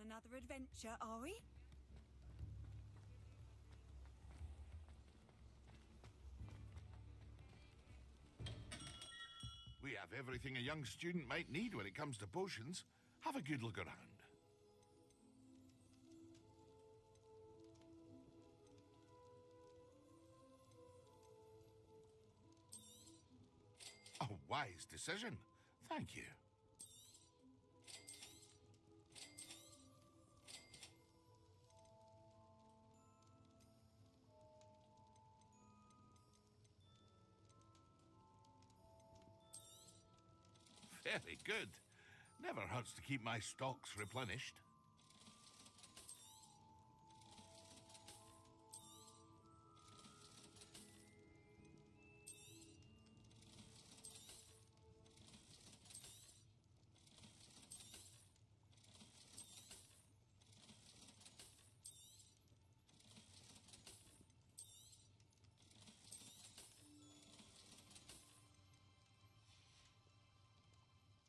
another adventure, are we? We have everything a young student might need when it comes to potions. Have a good look around. A wise decision. Thank you. Very good. Never hurts to keep my stocks replenished.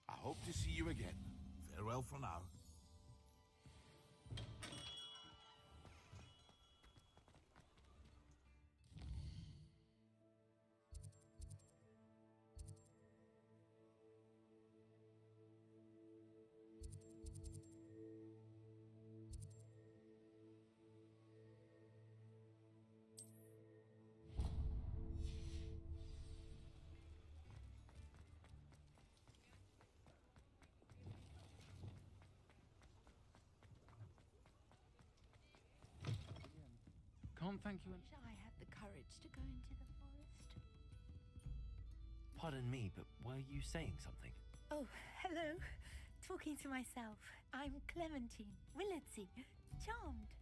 I hope to see you again. Farewell for now. Can't thank you. Wish I had the courage to go into the forest. Pardon me, but were you saying something? Oh, hello. Talking to myself. I'm Clementine Willardsey. Charmed.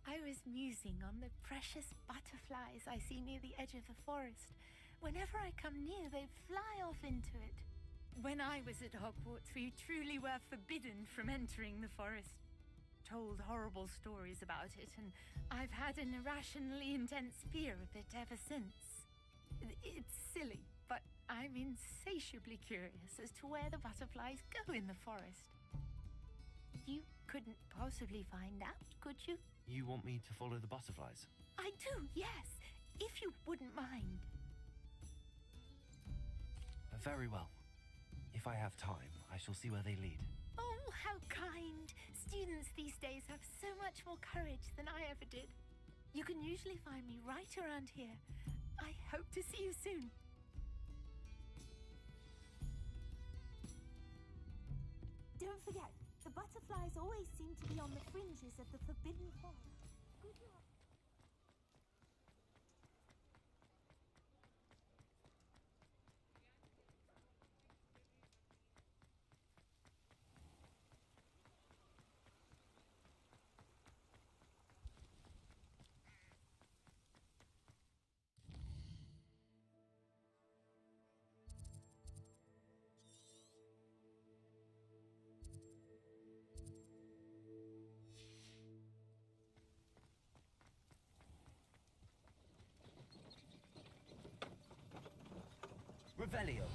I was musing on the precious butterflies I see near the edge of the forest. Whenever I come near, they fly off into it. When I was at Hogwarts, we truly were forbidden from entering the forest. Told horrible stories about it, and I've had an irrationally intense fear of it ever since. It's silly, but I'm insatiably curious as to where the butterflies go in the forest. You couldn't possibly find out, could you? You want me to follow the butterflies? I do, yes, if you wouldn't mind. Very well. If I have time, I shall see where they lead. Oh, how kind! Students these days have so much more courage than I ever did. You can usually find me right around here. I hope to see you soon. Don't forget, the butterflies always seem to be on the fringes of the Forbidden Forest. Good luck. Revelio.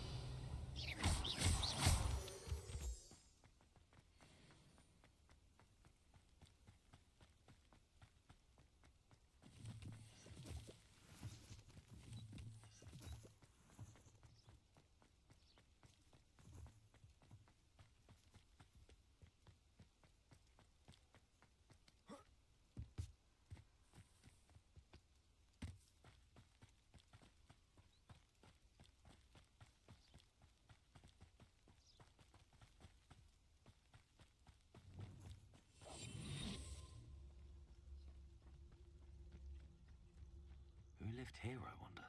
Who lived here, I wonder?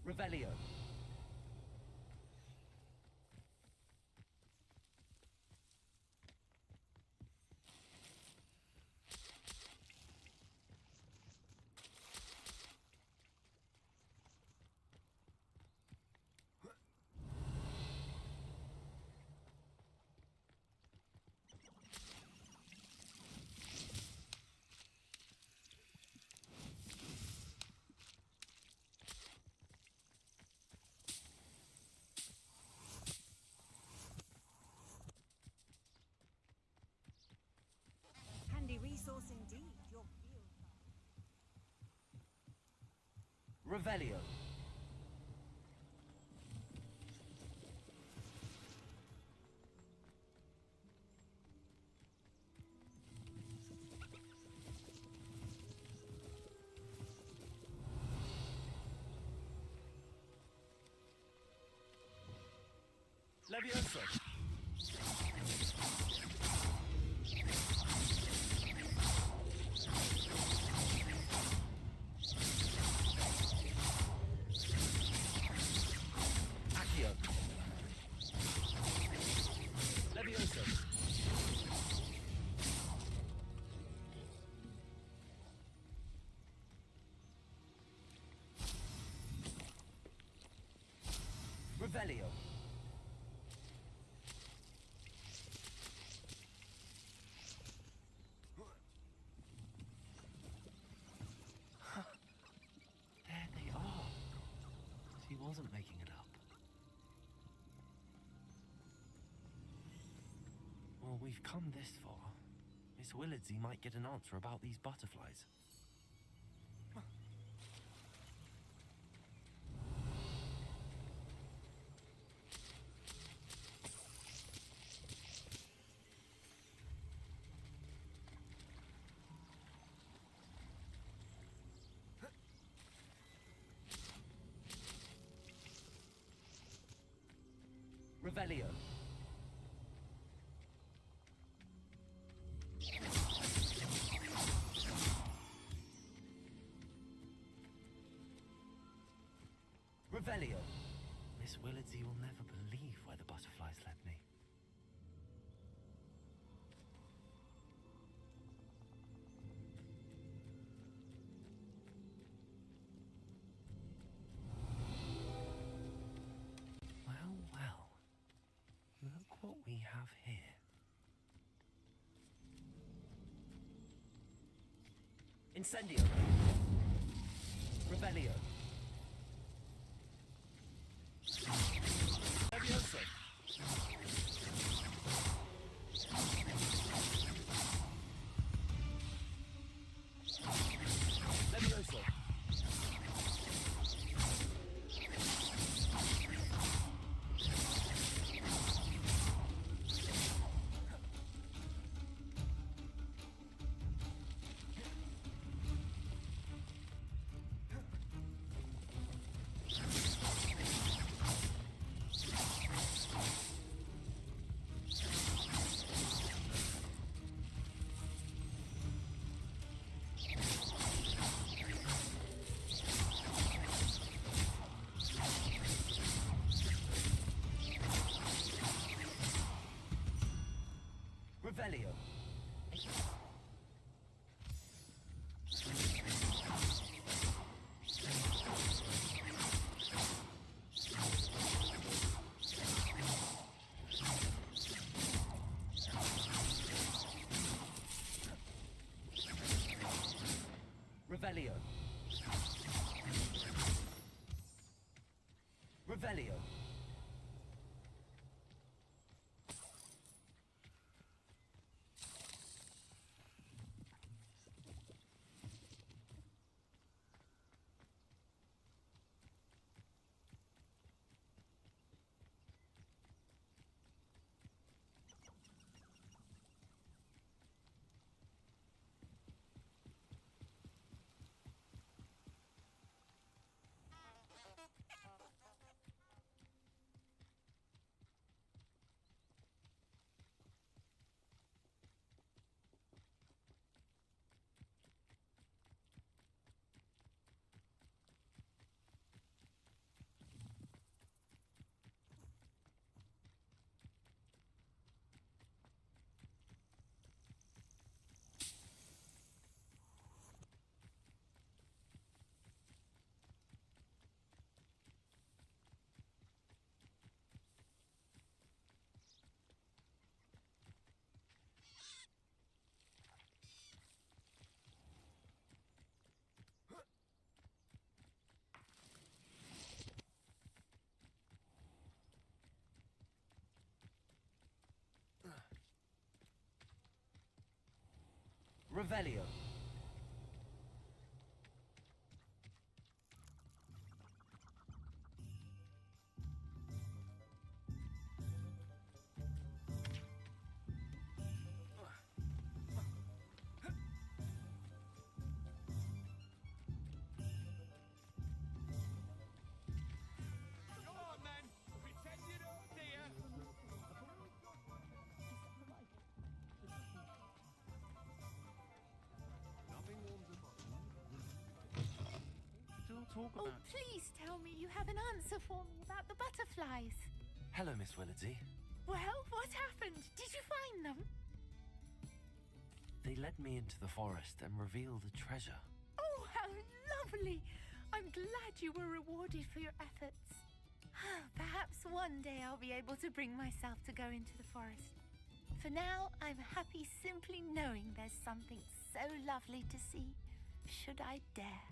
Revelio. Revelio. Levioso. Accio. Levioso. Revelio. There they are. She wasn't making it up. Well, we've come this far. Miss Willardsey might get an answer about these butterflies. Revelio. Revelio. Miss Willardsey will never believe where the butterflies led me. Well, well. Look what we have here. Incendio. Revelio. Levioso. Levioso. Revelio. Revelio. Revelio. Revelio. talk Oh, about... please tell me you have an answer for me about the butterflies. Hello, Miss Willardsey. Well, what happened? Did you find them? They led me into the forest and revealed a treasure. Oh, how lovely! I'm glad you were rewarded for your efforts. Perhaps one day I'll be able to bring myself to go into the forest. For now, I'm happy simply knowing there's something so lovely to see, should I dare.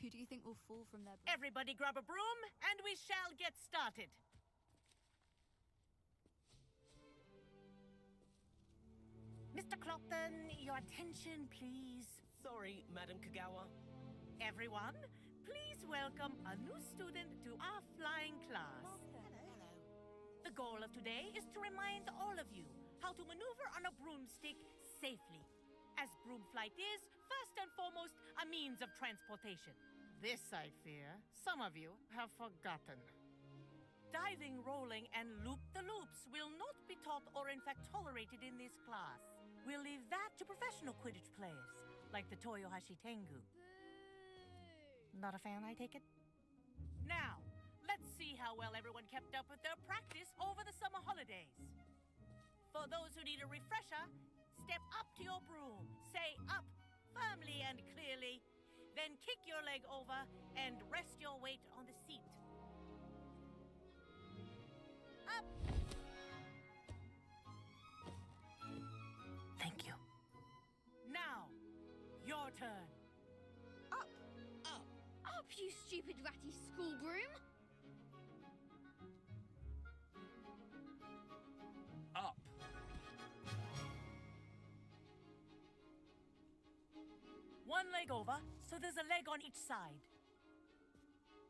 Who do you think will fall from their... Everybody grab a broom, and we shall get started. Mr. Clopton, your attention, please. Sorry, Madam Kagawa. Everyone, please welcome a new student to our flying class. The goal of today is to remind all of you how to maneuver on a broomstick safely, as broom flight is, first and foremost, a means of transportation. This, I fear, some of you have forgotten. Diving, rolling, and loop-the-loops will not be taught or in fact tolerated in this class. We'll leave that to professional Quidditch players, like the Toyohashi Tengu. Not a fan, I take it? Now, let's see how well everyone kept up with their practice over the summer holidays. For those who need a refresher, step up to your broom, say up firmly and clearly, then kick your leg over and rest your weight on the seat. Up! Thank you. Now, your turn. Up! Up, you stupid ratty school broom! Up! One leg over, so there's a leg on each side.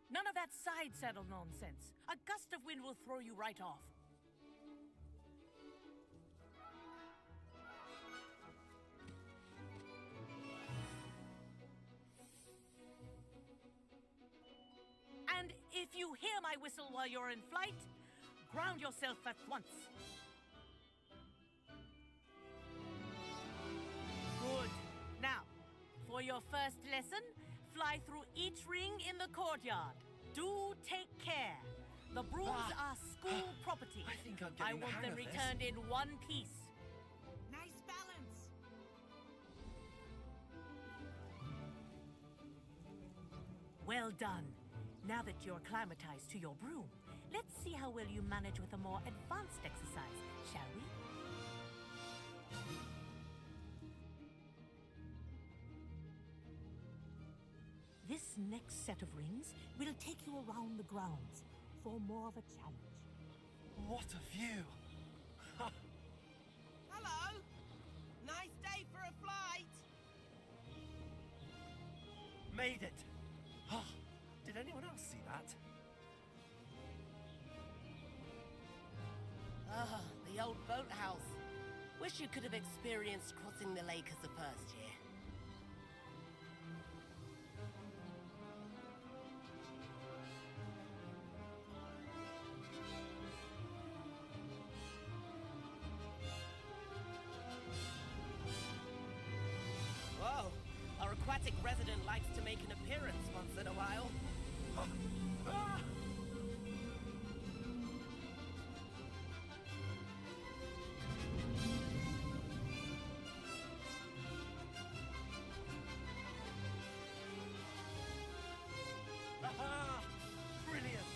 None of that side saddle nonsense. A gust of wind will throw you right off. And if you hear my whistle while you're in flight, ground yourself at once. Good. Now, for your first lesson, fly through each ring in the courtyard. Do take care. The brooms are school property. I think I'm I getting the want hang them of this. returned in one piece. Nice balance. Well done. Now that you're acclimatized to your broom, let's see how well you manage with a more advanced exercise, shall we? This next set of rings will take you around the grounds for more of a challenge. What a view! Hello! Nice day for a flight! Made it! Oh, did anyone else see that? Ah, the old boathouse. Wish you could have experienced crossing the lake as the first year. Whoa, our aquatic resident likes to make an appearance once in a while. Ah! Aha! Brilliant!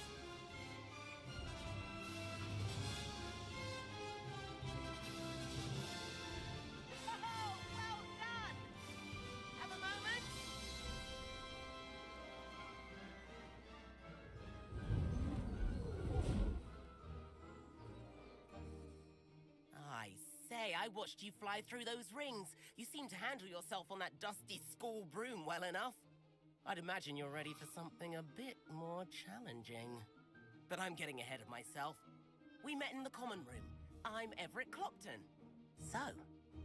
Oh, well done! Have a moment? I watched you fly through those rings. You seem to handle yourself on that dusty school broom well enough. I'd imagine you're ready for something a bit more challenging. But I'm getting ahead of myself. We met in the common room. I'm Everett Clopton. So,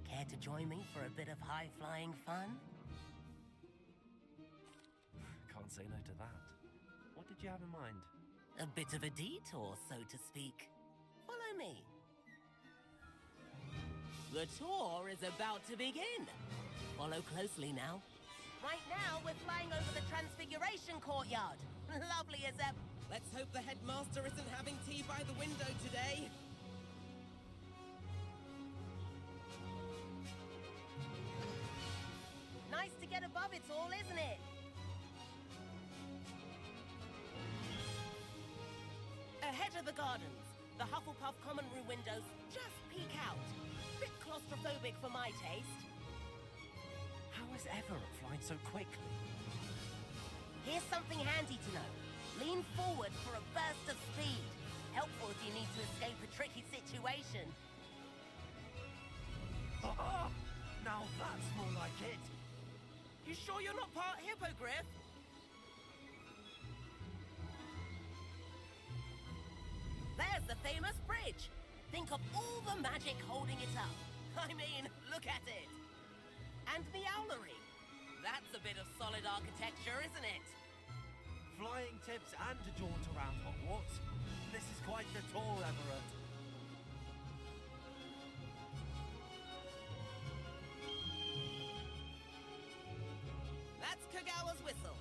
care to join me for a bit of high-flying fun? Can't say no to that. What did you have in mind? A bit of a detour, so to speak. Follow me. The tour is about to begin. Follow closely now. Right now, we're flying over the Transfiguration Courtyard. Lovely as ever. Let's hope the headmaster isn't having tea by the window today. Nice to get above it all, isn't it? Ahead of the gardens, the Hufflepuff common room windows just peek out. Bit claustrophobic for my taste. How is Everett flying so quickly? Here's something handy to know. Lean forward for a burst of speed. Helpful if you need to escape a tricky situation. Now that's more like it. You sure you're not part hippogriff? There's the famous bridge. Think of all the magic holding it up. I mean, look at it. And the owlery. That's a bit of solid architecture, isn't it? Flying tips and a jaunt around Hogwarts. This is quite the tour, Everett. That's Kagawa's whistle.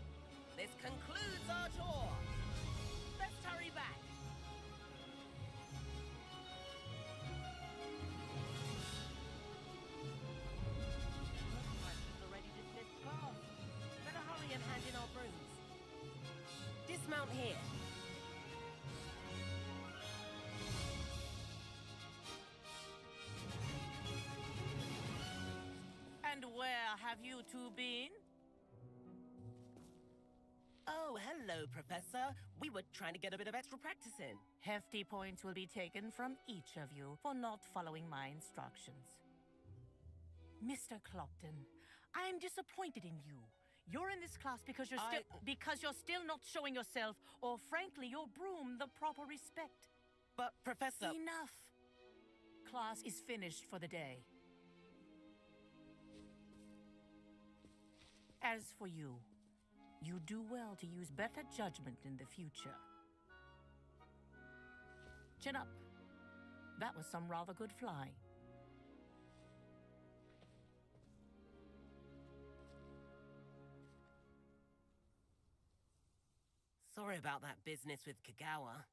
This concludes our tour. Let's hurry back. Already dismissed class. Better hurry and hand in our brooms. Dismount here. And where have you two been? Oh, hello, Professor. We were trying to get a bit of extra practice in. Hefty points will be taken from each of you for not following my instructions. Mr. Clopton, I am disappointed in you. You're in this class because you're still not showing yourself, or frankly, your broom the proper respect. But, Professor... Enough. Class is finished for the day. As for you, you do well to use better judgment in the future. Chin up. That was some rather good flying. Sorry about that business with Kagawa,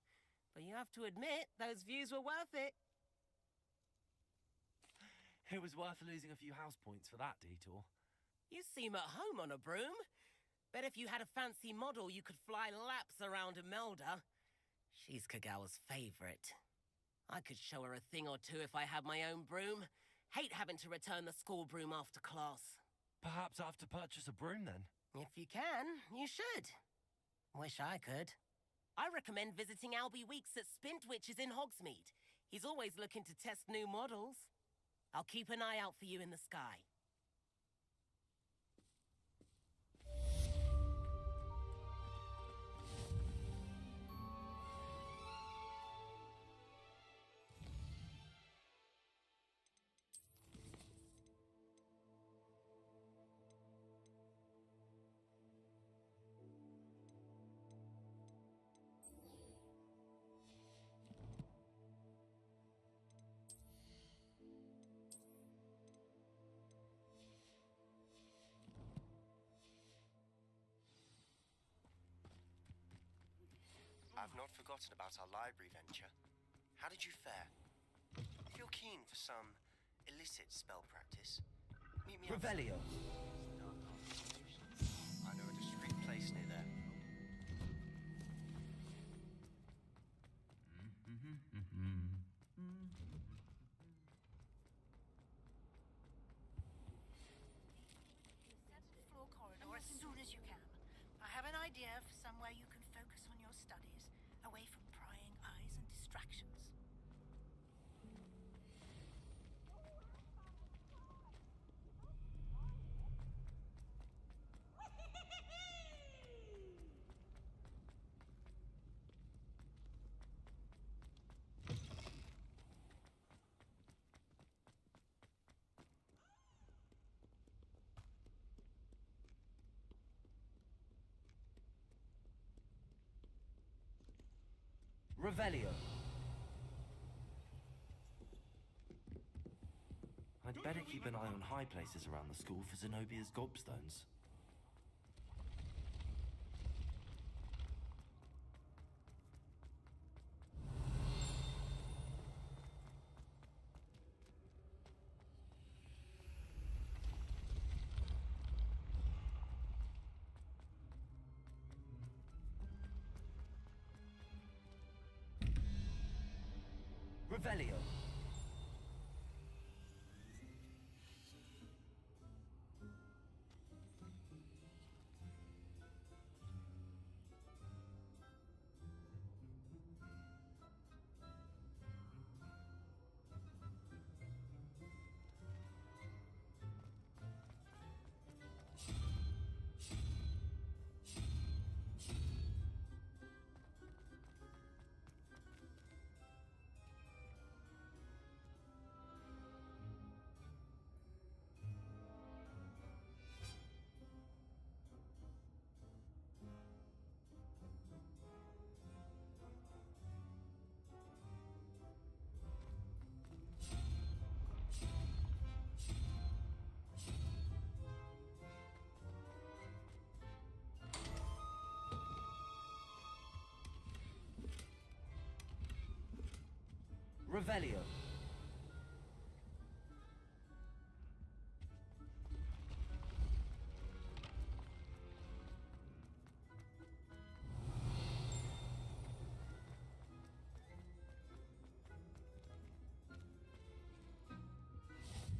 but you have to admit, those views were worth it. It was worth losing a few house points for that detour. You seem at home on a broom. Bet if you had a fancy model, you could fly laps around Imelda. She's Kagawa's favorite. I could show her a thing or two if I had my own broom. Hate having to return the school broom after class. Perhaps I have to purchase a broom then? If you can, you should. Wish I could. I recommend visiting Albie Weeks at Spintwitches in Hogsmeade. He's always looking to test new models. I'll keep an eye out for you in the sky. I've not forgotten about our library venture. How did you fare? If you're keen for some illicit spell practice, meet me Revelio. I know a discreet place near there. Floor corridor as soon as you can. I have an idea for somewhere you can focus on your studies, away from prying eyes and distractions. Revelio. I'd better keep an eye on high places around the school for Zenobia's gobstones. Revelio. Revelio.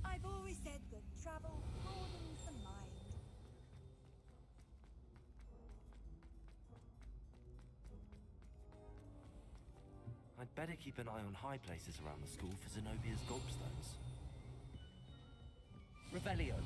I've always said that travel broadens the mind. I'd better keep an eye on high places around the school for Zenobia's gobstones. Revelio.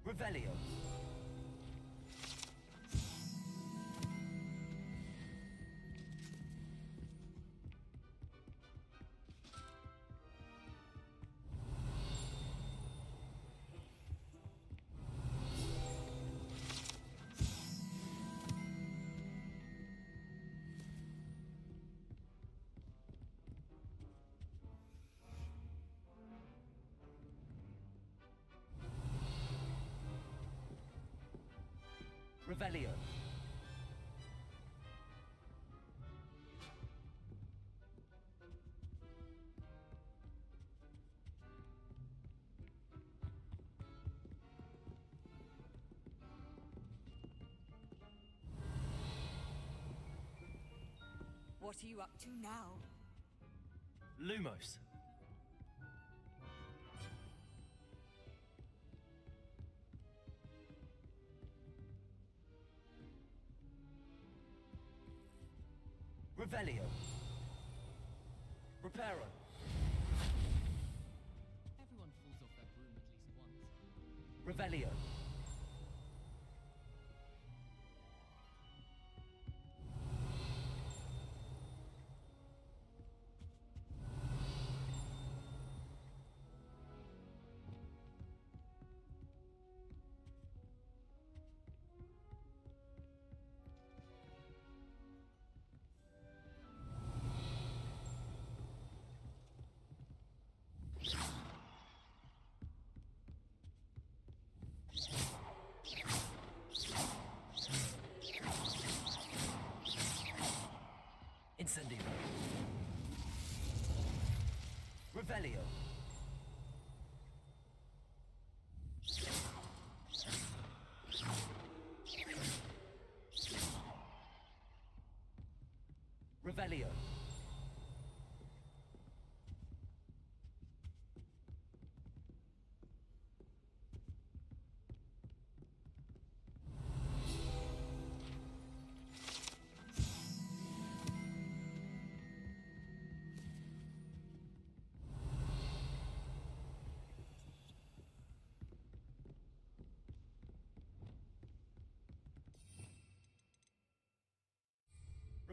Revelio. Revelio. What are you up to now? Lumos. Revelio. Reparo. Everyone falls off their broom at least once. Revelio. Incendio. Revelio. Revelio.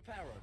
Reparo.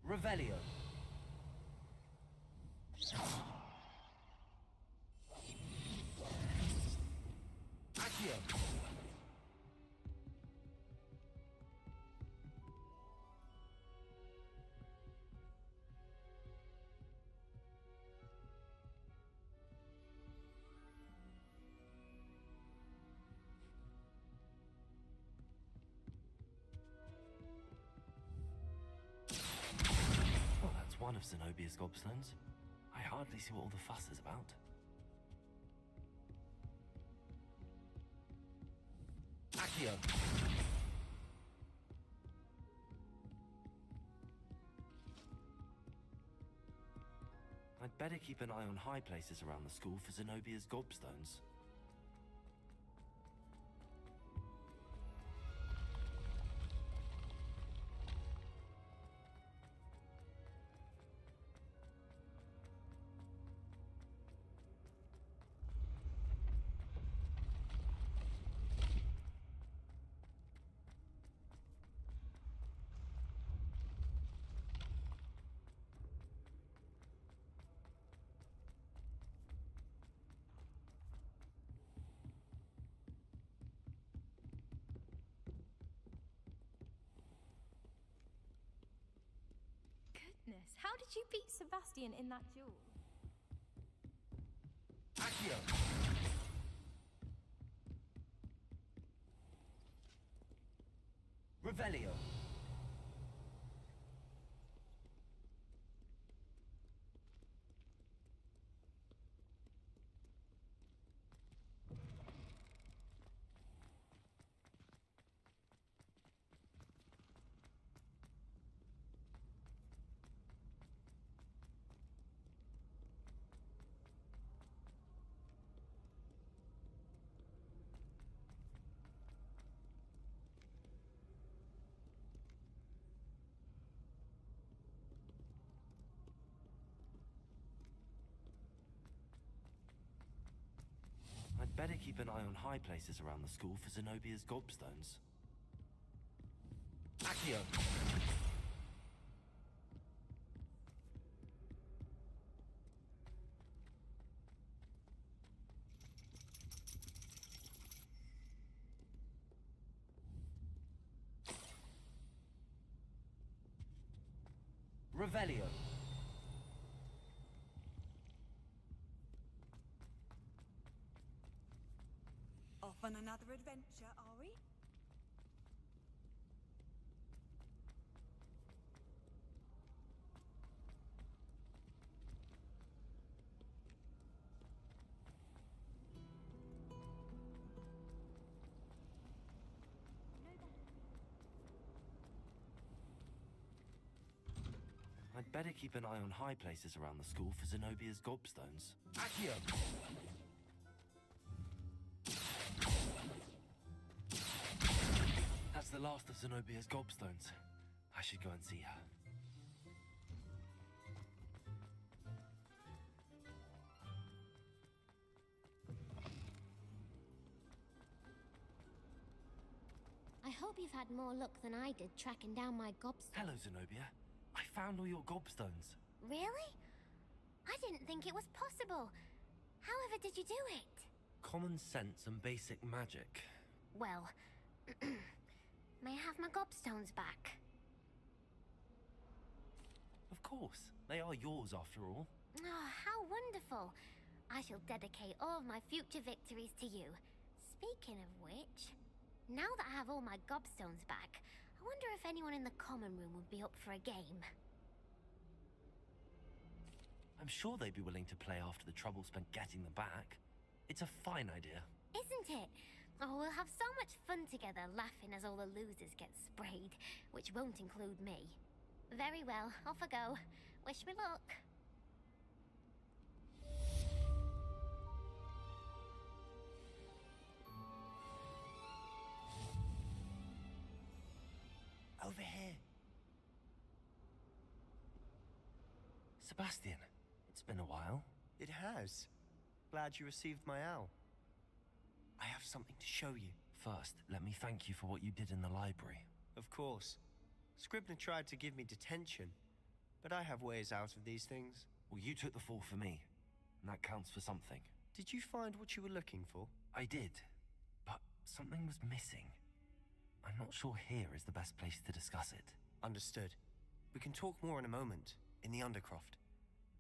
Revelio. Accio. Well, that's one of Zenobia's gobstones. I hardly see what all the fuss is about. Accio. I'd better keep an eye on high places around the school for Zenobia's gobstones. Goodness, how did you beat Sebastian in that duel? Accio. Revelio. I'd better keep an eye on high places around the school for Zenobia's gobstones. Accio. Revelio. Off on another adventure, are we? I'd better keep an eye on high places around the school for Zenobia's gobstones. Accio. That's the last of Zenobia's gobstones. I should go and see her. I hope you've had more luck than I did tracking down my gobstone. Hello, Zenobia. I found all your gobstones. Really? I didn't think it was possible. However did you do it? Common sense and basic magic. Well, may I have my gobstones back? Of course, they are yours after all. Oh, how wonderful. I shall dedicate all of my future victories to you. Speaking of which, now that I have all my gobstones back, I wonder if anyone in the common room would be up for a game. I'm sure they'd be willing to play after the trouble spent getting them back. It's a fine idea. Isn't it? Oh, we'll have so much fun together laughing as all the losers get sprayed, which won't include me. Very well, off I go. Wish me luck. Over here. Sebastian, it's been a while. It has. Glad you received my owl. I have something to show you. First, let me thank you for what you did in the library. Of course. Scribner tried to give me detention, but I have ways out of these things. Well, you took the fall for me, and that counts for something. Did you find what you were looking for? I did, but something was missing. I'm not sure here is the best place to discuss it. Understood. We can talk more in a moment, in the Undercroft.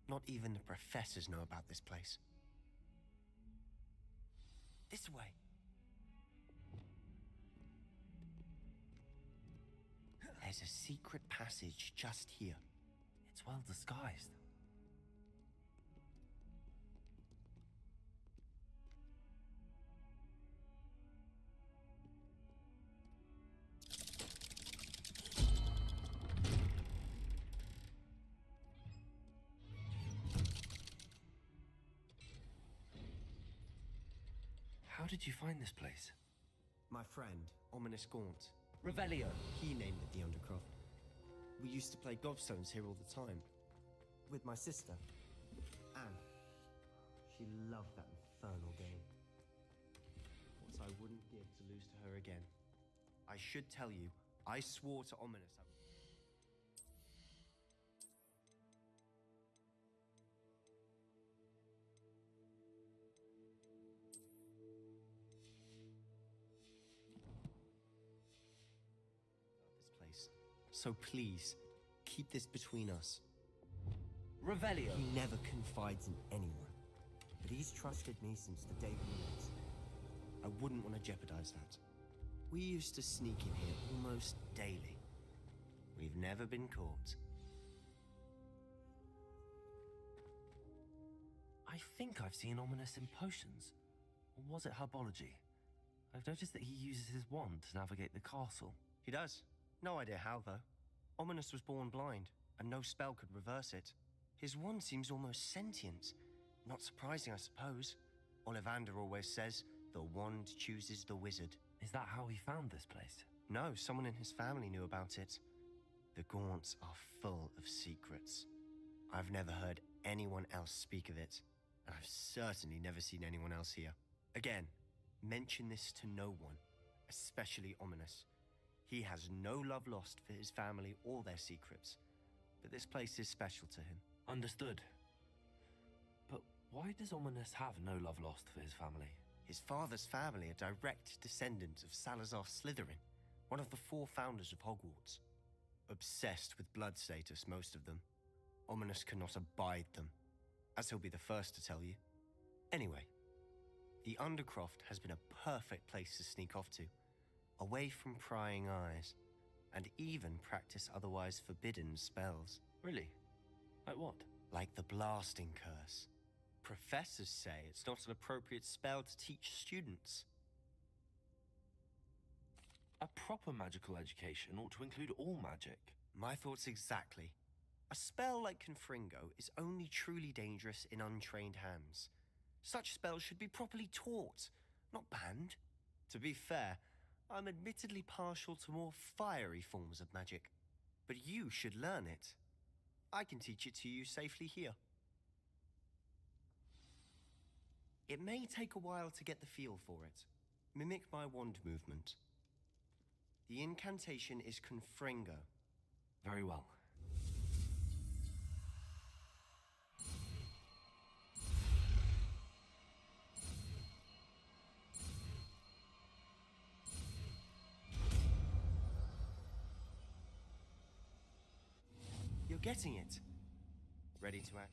Not even the professors know about this place. This way. There's a secret passage just here. It's well disguised. How did you find this place? My friend, Ominous Gaunt. Revelio. He named it the Undercroft. We used to play gobstones here all the time. With my sister, Anne. She loved that infernal game. What I wouldn't give to lose to her again. I should tell you, I swore to Ominous So please, keep this between us. Revelio. He never confides in anyone, but he's trusted me since the day we met. I wouldn't want to jeopardize that. We used to sneak in here almost daily. We've never been caught. I think I've seen Ominous in potions. Or was it herbology? I've noticed that he uses his wand to navigate the castle. He does. No idea how, though. Ominous was born blind, and no spell could reverse it. His wand seems almost sentient. Not surprising, I suppose. Ollivander always says, the wand chooses the wizard. Is that how he found this place? No, someone in his family knew about it. The Gaunts are full of secrets. I've never heard anyone else speak of it, and I've certainly never seen anyone else here. Again, mention this to no one, especially Ominous. He has no love lost for his family or their secrets, but this place is special to him. Understood. But why does Ominous have no love lost for his family? His father's family are direct descendants of Salazar Slytherin, one of the 4 founders of Hogwarts. Obsessed with blood status, most of them. Ominous cannot abide them, as he'll be the first to tell you. Anyway, the Undercroft has been a perfect place to sneak off to, away from prying eyes, and even practice otherwise forbidden spells. Really? Like what? Like the blasting curse. Professors say it's not an appropriate spell to teach students. A proper magical education ought to include all magic. My thoughts exactly. A spell like Confringo is only truly dangerous in untrained hands. Such spells should be properly taught, not banned. To be fair, I'm admittedly partial to more fiery forms of magic, but you should learn it. I can teach it to you safely here. It may take a while to get the feel for it. Mimic my wand movement. The incantation is Confringo. Very well. getting it. Ready to actually...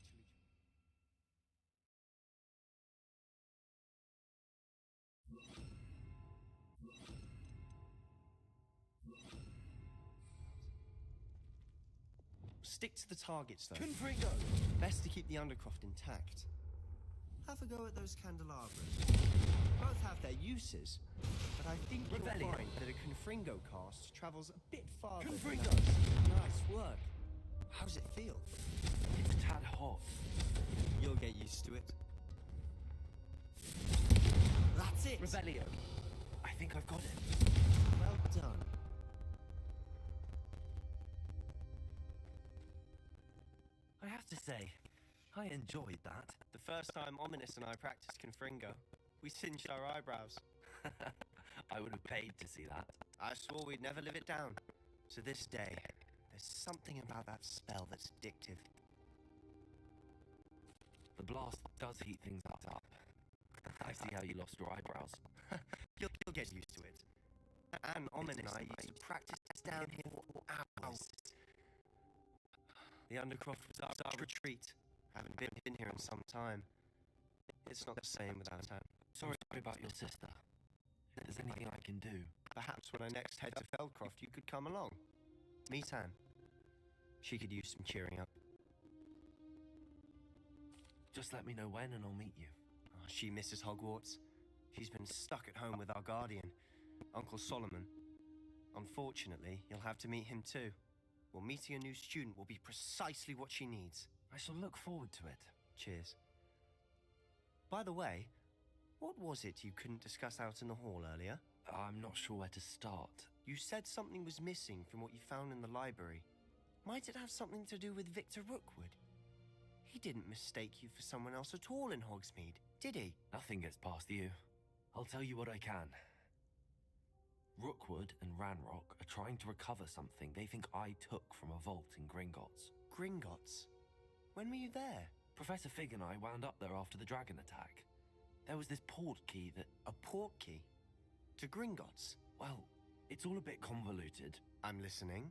Stick to the targets, though. Confringo! Best to keep the Undercroft intact. Have a go at those candelabras. Both have their uses, but I think you'll find that a Confringo cast travels a bit farther. Confringo! Nice work. How does it feel? It's a tad hot. You'll get used to it. That's it! Rebellio. I think I've got it. Well done. I have to say, I enjoyed that. The first time Ominous and I practiced Confringo, we singed our eyebrows. I would have paid to see that. I swore we'd never live it down. To this day, there's something about that spell that's addictive. The blast does heat things up. I see how you lost your eyebrows. You'll get used to it. And Ominous and I used to practice down here for hours. The Undercroft was our retreat. Haven't been here in some time. It's not the same without her. Sorry about your sister. If there's anything I can do. Perhaps when I next head to Feldcroft, you could come along. Meet Anne. She could use some cheering up. Just let me know when and I'll meet you. Oh, she misses Hogwarts. She's been stuck at home with our guardian, Uncle Solomon. Unfortunately, you'll have to meet him too. Well, meeting a new student will be precisely what she needs. I shall look forward to it. Cheers. By the way, what was it you couldn't discuss out in the hall earlier? I'm not sure where to start. You said something was missing from what you found in the library. Might it have something to do with Victor Rookwood? He didn't mistake you for someone else at all in Hogsmeade, did he? Nothing gets past you. I'll tell you what I can. Rookwood and Ranrock are trying to recover something they think I took from a vault in Gringotts. Gringotts? When were you there? Professor Fig and I wound up there after the dragon attack. There was this port key that... A port key? To Gringotts? Well, it's all a bit convoluted. I'm listening.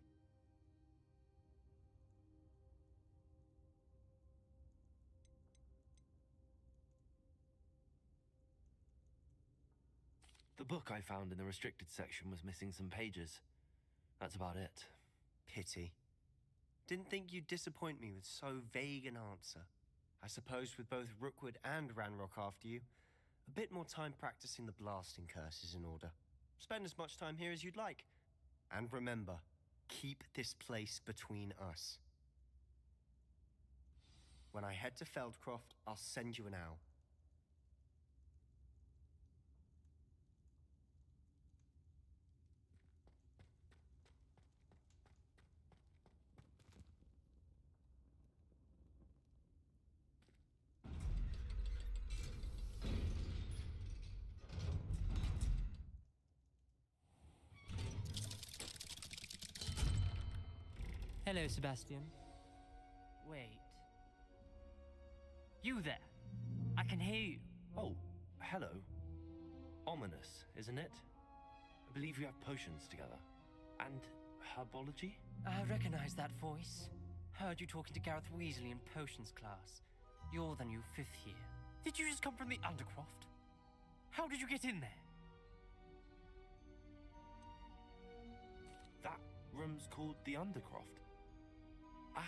The book I found in the restricted section was missing some pages. That's about it. Pity. Didn't think you'd disappoint me with so vague an answer. I suppose with both Rookwood and Ranrock after you, a bit more time practicing the blasting curse is in order. Spend as much time here as you'd like. And remember, keep this place between us. When I head to Feldcroft, I'll send you an owl. Hello, Sebastian. Wait. You there? I can hear you. Oh, hello. Ominous, isn't it? I believe you have potions together. And herbology? I recognize that voice. Heard you talking to Gareth Weasley in potions class. You're the new 5th year. Did you just come from the Undercroft? How did you get in there? That room's called the Undercroft. Ah,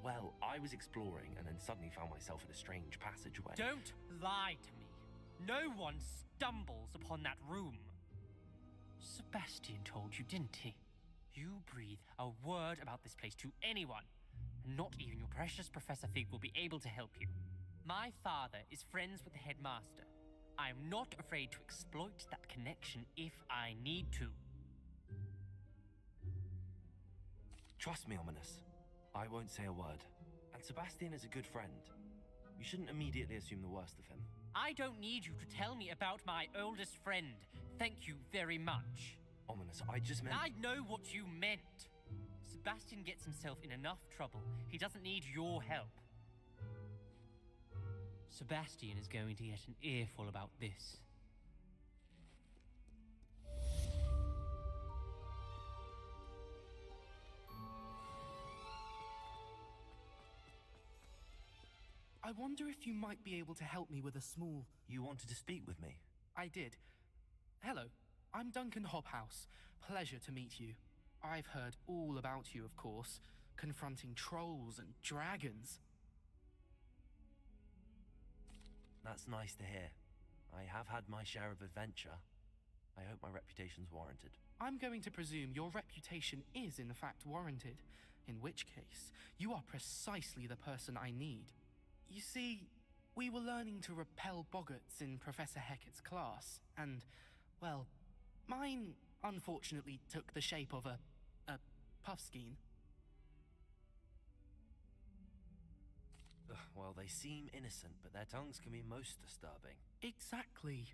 well, I was exploring and then suddenly found myself in a strange passageway. Don't lie to me. No one stumbles upon that room. Sebastian told you, didn't he? You breathe a word about this place to anyone, and not even your precious Professor Fig will be able to help you. My father is friends with the headmaster. I am not afraid to exploit that connection if I need to. Trust me, Ominous. I won't say a word. And Sebastian is a good friend. You shouldn't immediately assume the worst of him. I don't need you to tell me about my oldest friend. Thank you very much. Ominous, I just meant... I know what you meant. Sebastian gets himself in enough trouble. He doesn't need your help. Sebastian is going to get an earful about this. I wonder if you might be able to help me with a small... You wanted to speak with me? I did. Hello, I'm Duncan Hobhouse. Pleasure to meet you. I've heard all about you, of course, confronting trolls and dragons. That's nice to hear. I have had my share of adventure. I hope my reputation's warranted. I'm going to presume your reputation is in fact warranted, in which case, you are precisely the person I need. You see, we were learning to repel boggarts in Professor Hecat's class, and, well, mine unfortunately took the shape of a puffskein. Well, they seem innocent, but their tongues can be most disturbing. Exactly.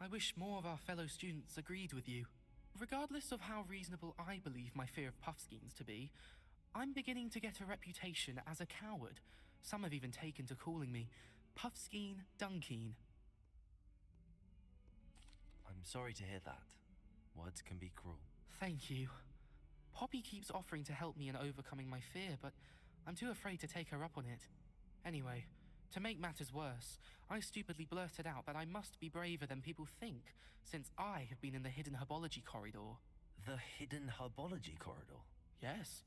I wish more of our fellow students agreed with you. Regardless of how reasonable I believe my fear of puffskeins to be, I'm beginning to get a reputation as a coward. Some have even taken to calling me Puffskeen Dunkeen. I'm sorry to hear that. Words can be cruel. Thank you. Poppy keeps offering to help me in overcoming my fear, but I'm too afraid to take her up on it. Anyway, to make matters worse, I stupidly blurted out that I must be braver than people think, since I have been in the hidden herbology corridor. The hidden herbology corridor? Yes.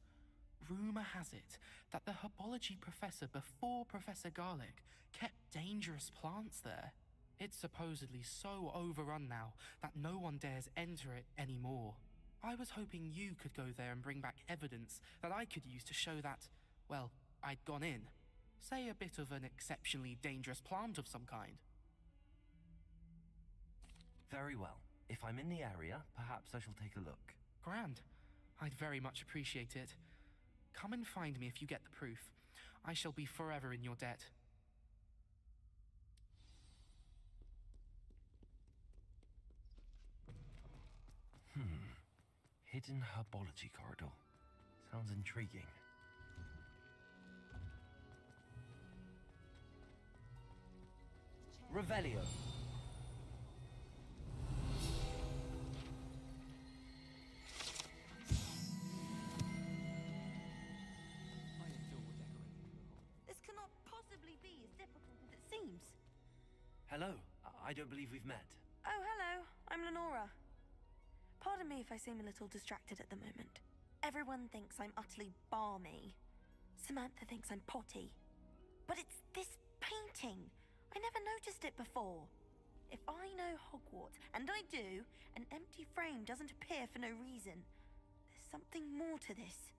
Rumor has it that the herbology professor before Professor Garlic kept dangerous plants there. It's supposedly so overrun now that no one dares enter it anymore. I was hoping you could go there and bring back evidence that I could use to show that, well, I'd gone in. Say a bit of an exceptionally dangerous plant of some kind. Very well. If I'm in the area, perhaps I shall take a look. Grand. I'd very much appreciate it. Come and find me if you get the proof. I shall be forever in your debt. Hidden herbology corridor. Sounds intriguing. Revelio. This cannot possibly be as difficult as it seems. Hello. I don't believe we've met. Oh, hello. I'm Lenora. Pardon me if I seem a little distracted at the moment. Everyone thinks I'm utterly balmy. Samantha thinks I'm potty. But it's this painting. I never noticed it before. If I know Hogwarts, and I do, an empty frame doesn't appear for no reason. There's something more to this.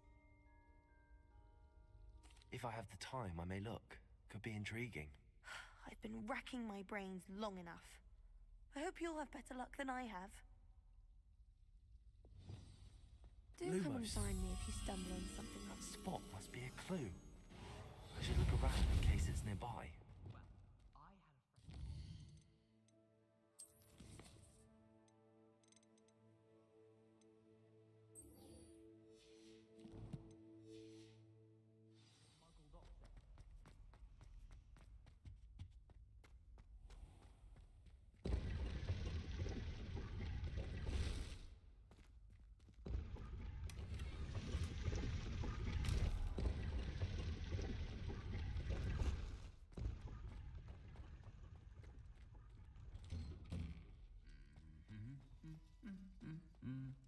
If I have the time, I may look. Could be intriguing. I've been racking my brains long enough. I hope you'll have better luck than I have. Do come and find me if you stumble on something. That spot must be a clue. I should look around in case it's nearby.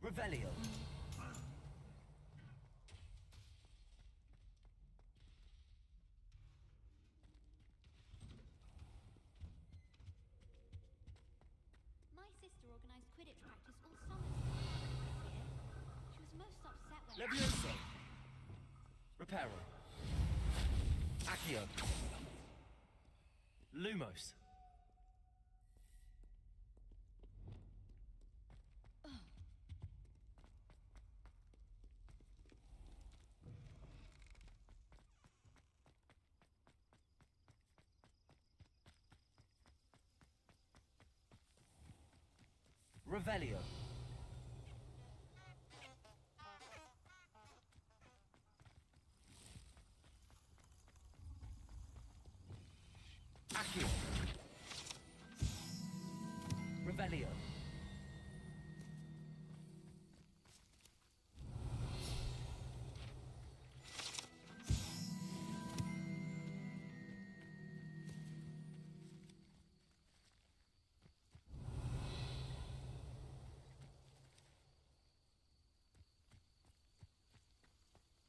Revelio. My sister organised Quidditch practice all summer this year. She was most upset when... Levioso. Reparo. Accio. Lumos. Revelio. Accio. Revelio.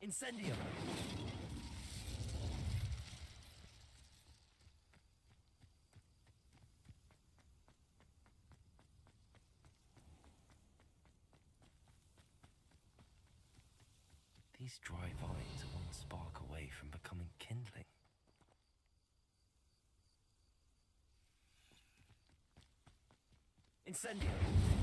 Incendio! These dry vines are one spark away from becoming kindling. Incendio!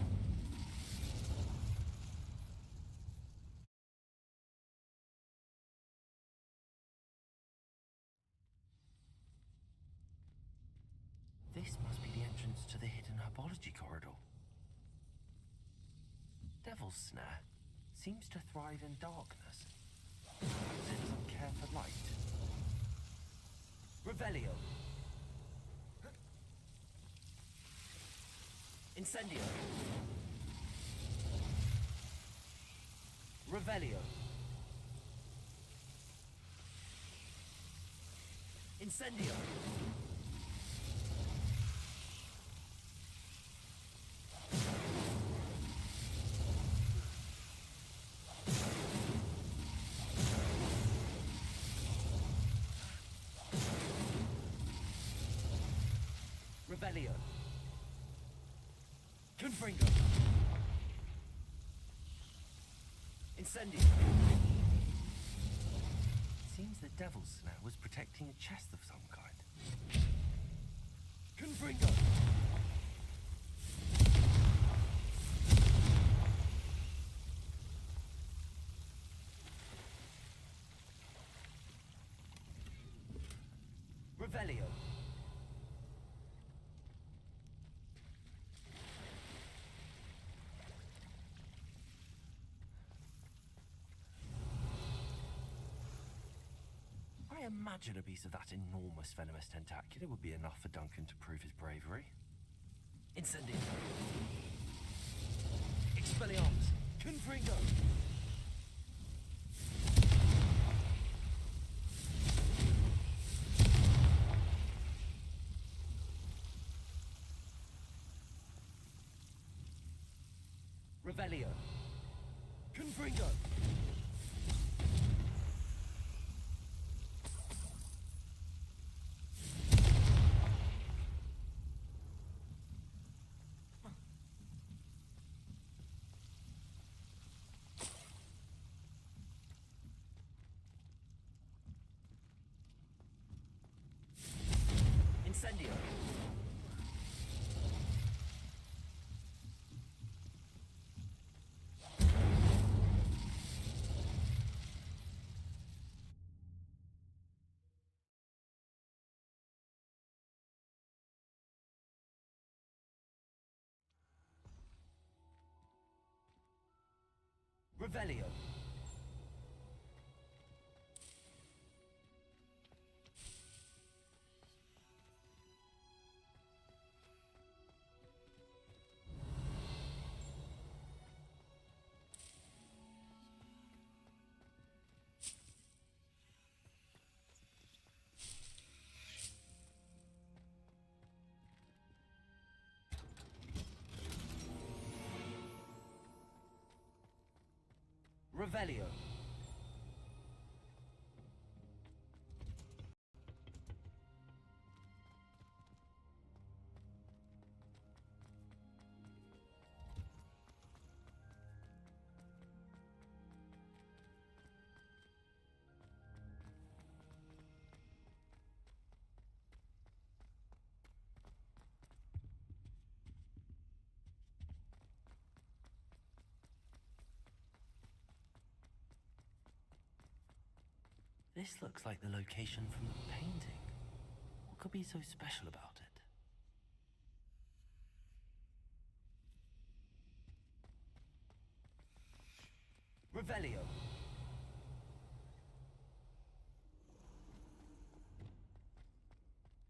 This must be the entrance to the hidden herbology corridor. Devil's Snare seems to thrive in darkness. Perhaps it doesn't care for light. Revelio. Incendio. Revelio. Incendio. Revelio. Confringo. Incendio. Seems the Devil's Snare was protecting a chest of some kind. Confringo. Revelio. I imagine a piece of that enormous venomous tentacula would be enough for Duncan to prove his bravery. Incendio. Expelliarmus. Confringo. Revelio. Confringo. Incendio. Revelio. Revelio. This looks like the location from the painting. What could be so special about it? Revelio.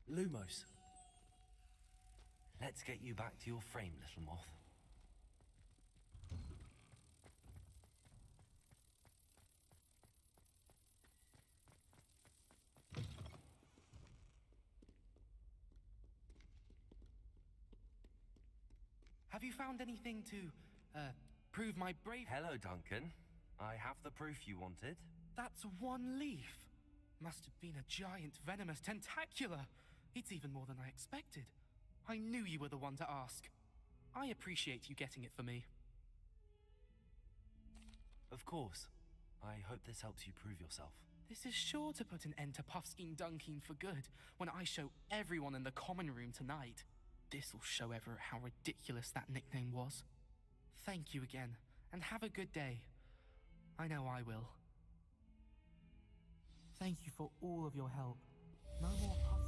Lumos. Let's get you back to your frame, little moth. Have you found anything to, prove my bravery? Hello, Duncan. I have the proof you wanted. That's one leaf. Must have been a giant venomous tentacula. It's even more than I expected. I knew you were the one to ask. I appreciate you getting it for me. Of course. I hope this helps you prove yourself. This is sure to put an end to Puffskein Dunkeen for good when I show everyone in the common room tonight. This'll show Everett how ridiculous that nickname was. Thank you again, and have a good day. I know I will. Thank you for all of your help. No more Puffskein.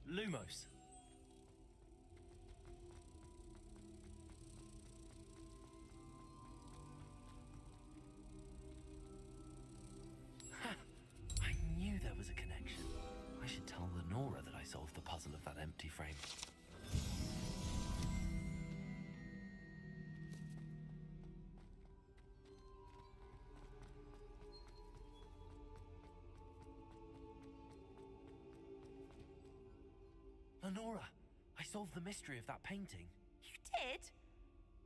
Lumos. I knew there was a connection. I should tell Lenora that I solved the puzzle of that empty frame. Lenora, I solved the mystery of that painting. You did?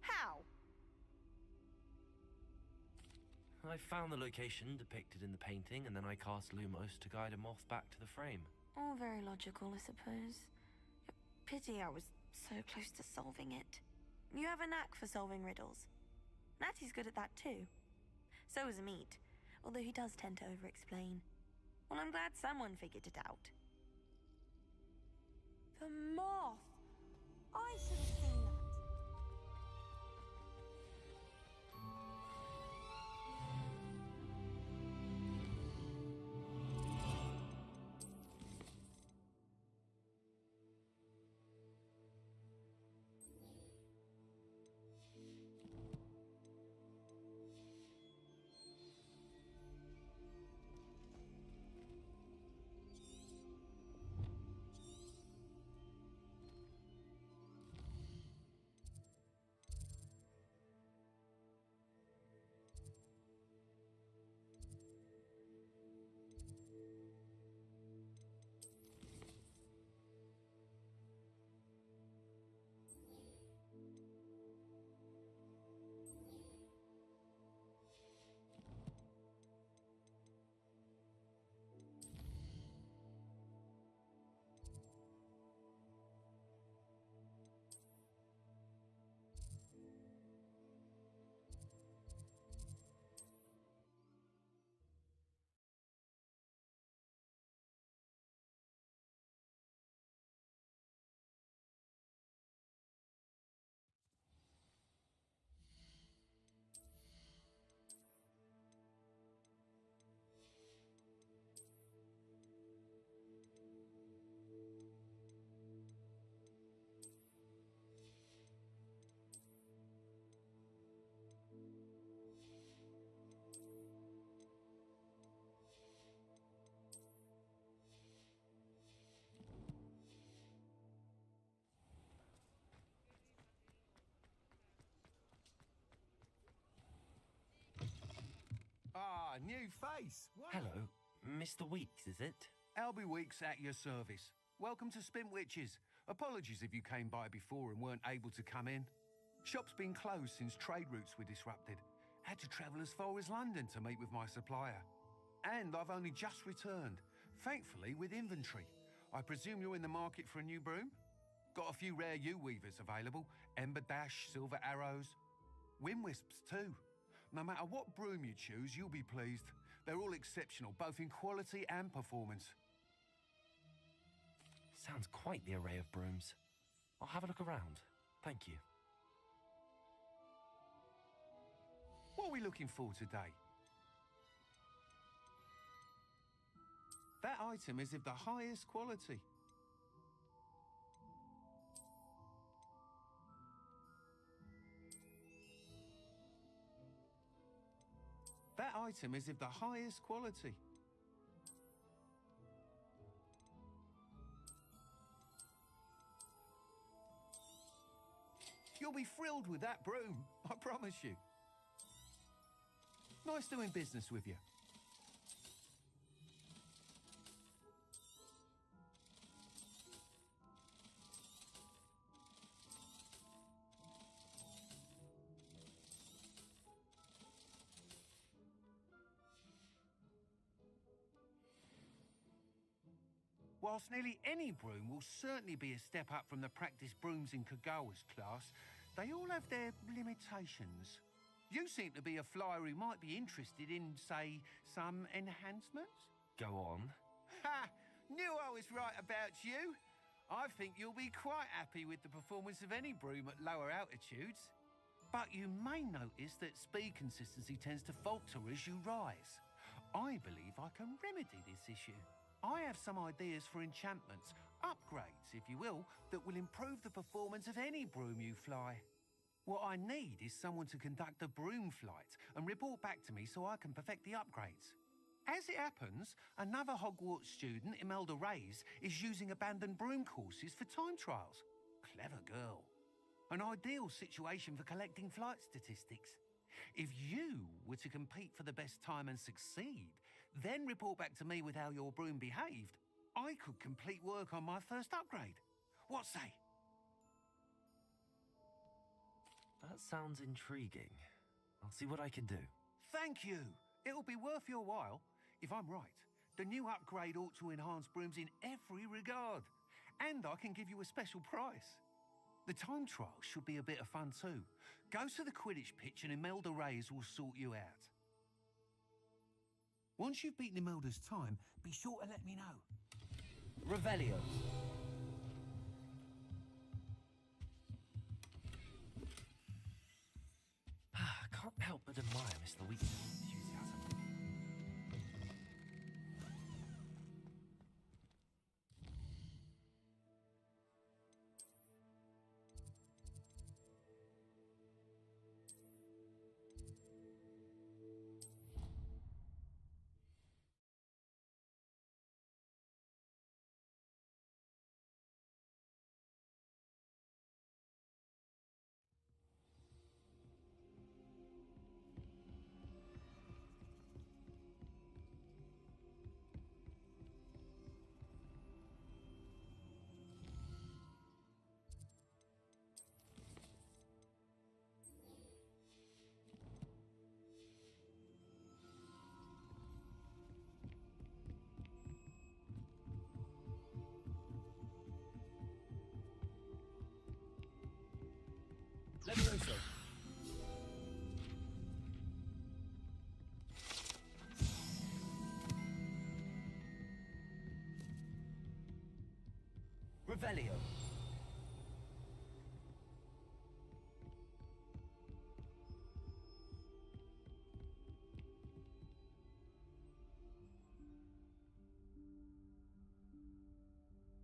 How? I found the location depicted in the painting, and then I cast Lumos to guide a moth back to the frame. All very logical, I suppose. Pity I was so close to solving it. You have a knack for solving riddles. Natty's good at that too. So is Amit, although he does tend to over-explain. Well, I'm glad someone figured it out. The moth! I should have seen that. Ah, new face. Wow. Hello, Mr. Weeks, is it? Albie Weeks at your service. Welcome to Spintwitches. Apologies if you came by before and weren't able to come in. Shop's been closed since trade routes were disrupted. Had to travel as far as London to meet with my supplier. And I've only just returned, thankfully with inventory. I presume you're in the market for a new broom? Got a few rare U-weavers available. Ember Dash, Silver Arrows. Wind Wisps too. No matter what broom you choose, you'll be pleased. They're all exceptional, both in quality and performance. Sounds quite the array of brooms. I'll have a look around. Thank you. What are we looking for today? That item is of the highest quality. item is of the highest quality. You'll be thrilled with that broom, I promise you. Nice doing business with you. Whilst nearly any broom will certainly be a step up from the practice brooms in Kagawa's class, they all have their limitations. You seem to be a flyer who might be interested in, say, some enhancements? Go on. Ha! Knew I was right about you. I think you'll be quite happy with the performance of any broom at lower altitudes. But you may notice that speed consistency tends to falter as you rise. I believe I can remedy this issue. I have some ideas for enchantments, upgrades, if you will, that will improve the performance of any broom you fly. What I need is someone to conduct a broom flight and report back to me so I can perfect the upgrades. As it happens, another Hogwarts student, Imelda Reyes, is using abandoned broom courses for time trials. Clever girl. An ideal situation for collecting flight statistics. If you were to compete for the best time and succeed, then report back to me with how your broom behaved, I could complete work on my first upgrade. What say? That sounds intriguing. I'll see what I can do. Thank you. It'll be worth your while. If I'm right, the new upgrade ought to enhance brooms in every regard. And I can give you a special price. The time trial should be a bit of fun too. Go to the Quidditch pitch and Imelda Reyes will sort you out. Once you've beaten Imelda's time, be sure to let me know. Revelio. I can't help but admire Mr. Weasley's enthusiasm. Levioso. Revelio.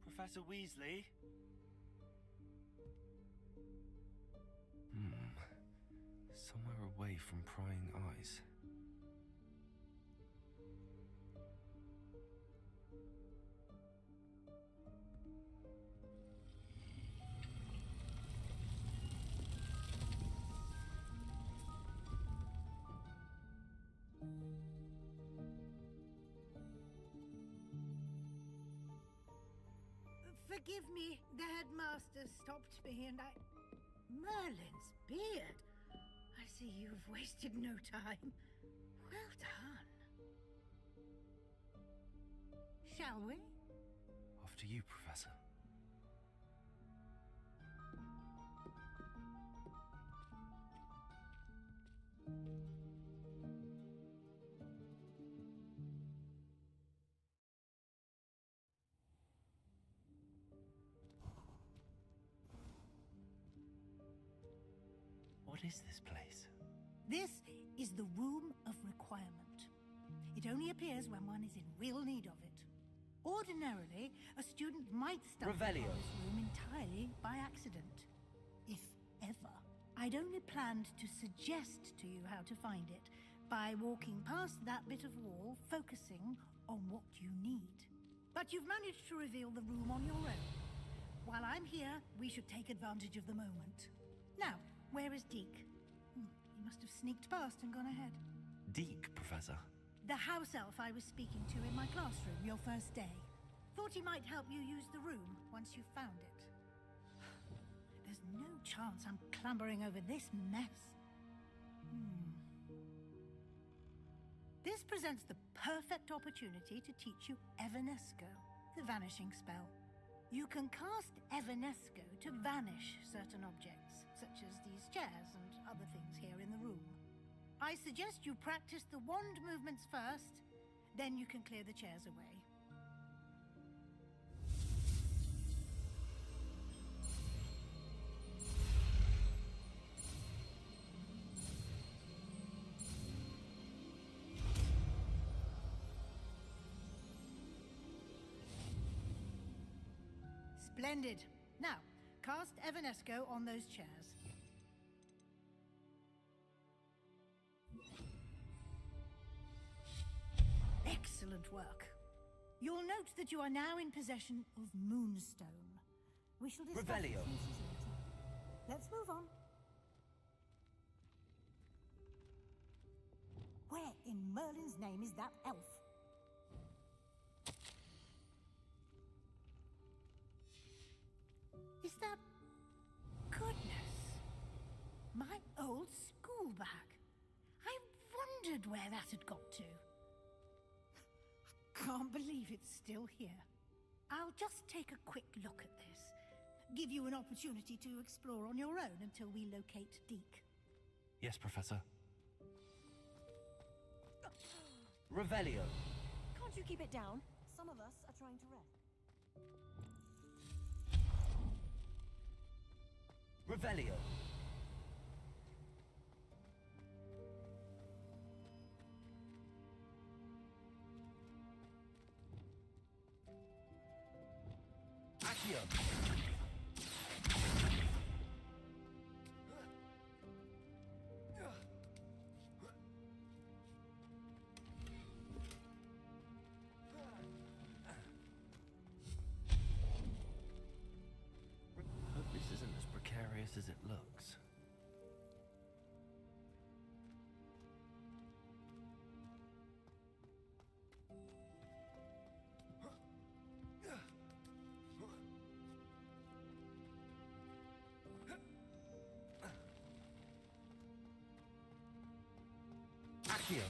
Professor Weasley? Somewhere away from prying eyes. Forgive me, the headmaster stopped me and I... Merlin's beard! I see you've wasted no time. Well done. Shall we? After you, Professor. What is this place? This is the Room of Requirement. It only appears when one is in real need of it. Ordinarily, a student might stumble upon this room entirely by accident. If ever. I'd only planned to suggest to you how to find it, By walking past that bit of wall, focusing on what you need. But you've managed to reveal the room on your own. While I'm here, we should take advantage of the moment. Now, where is Deke? He must have sneaked past and gone ahead. Deke, Professor? The house elf I was speaking to in my classroom your first day. Thought he might help you use the room once you found it. There's no chance I'm clambering over this mess. This presents the perfect opportunity to teach you Evanesco, the vanishing spell. You can cast Evanesco to vanish certain objects, such as these chairs and other things here in the room. I suggest you practice the wand movements first, then you can clear the chairs away. Splendid. Now, cast Evanesco on those chairs. Excellent work. You'll note that you are now in possession of Moonstone. We shall discuss Revelio. its uses later. Let's move on. Where in Merlin's name is that elf? Is that... goodness. My old school bag. I wondered where that had got to. Can't believe it's still here. I'll just take a quick look at this. Give you an opportunity to explore on your own until we locate Deke. Yes, Professor. Revelio. Can't you keep it down? Some of us are trying to rest. Revelio. Accio. Hope this isn't as precarious as it looks. Accio.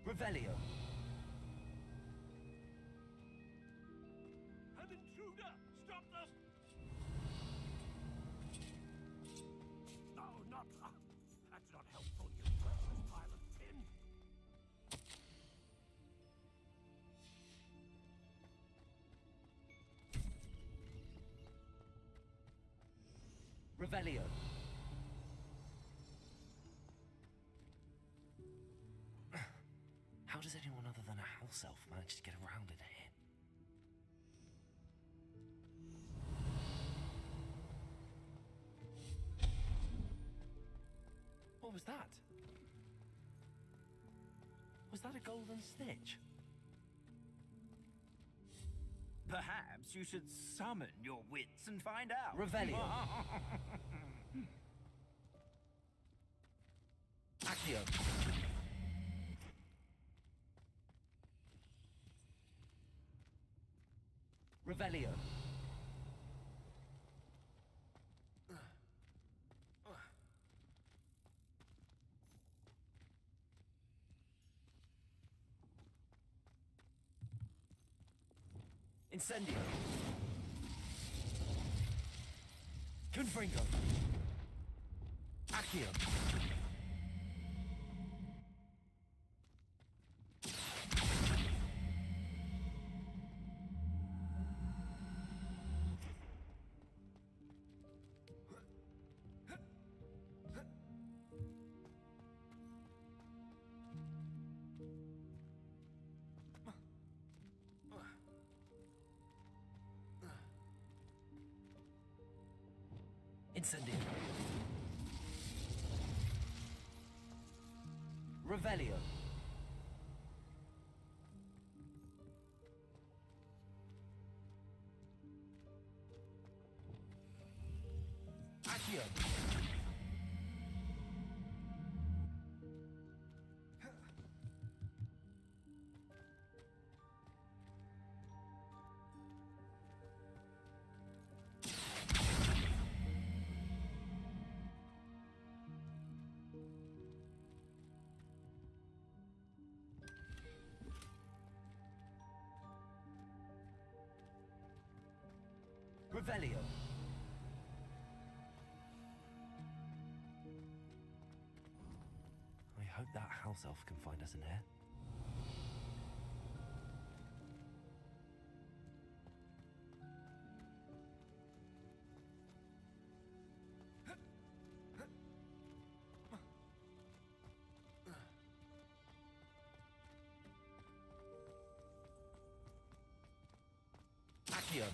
Revelio. An intruder! Stop this! No, not... that's not helpful, you worthless pile of tin! Revelio. How does anyone other than a house elf manage to get around in here? What was that? Was that a golden snitch? Perhaps you should summon your wits and find out. Revelio. Accio. Revelio. Incendio. Confringo. Accio. Incendio. Revelio. Accio. Revelio. I hope that house elf can find us in here. Accio.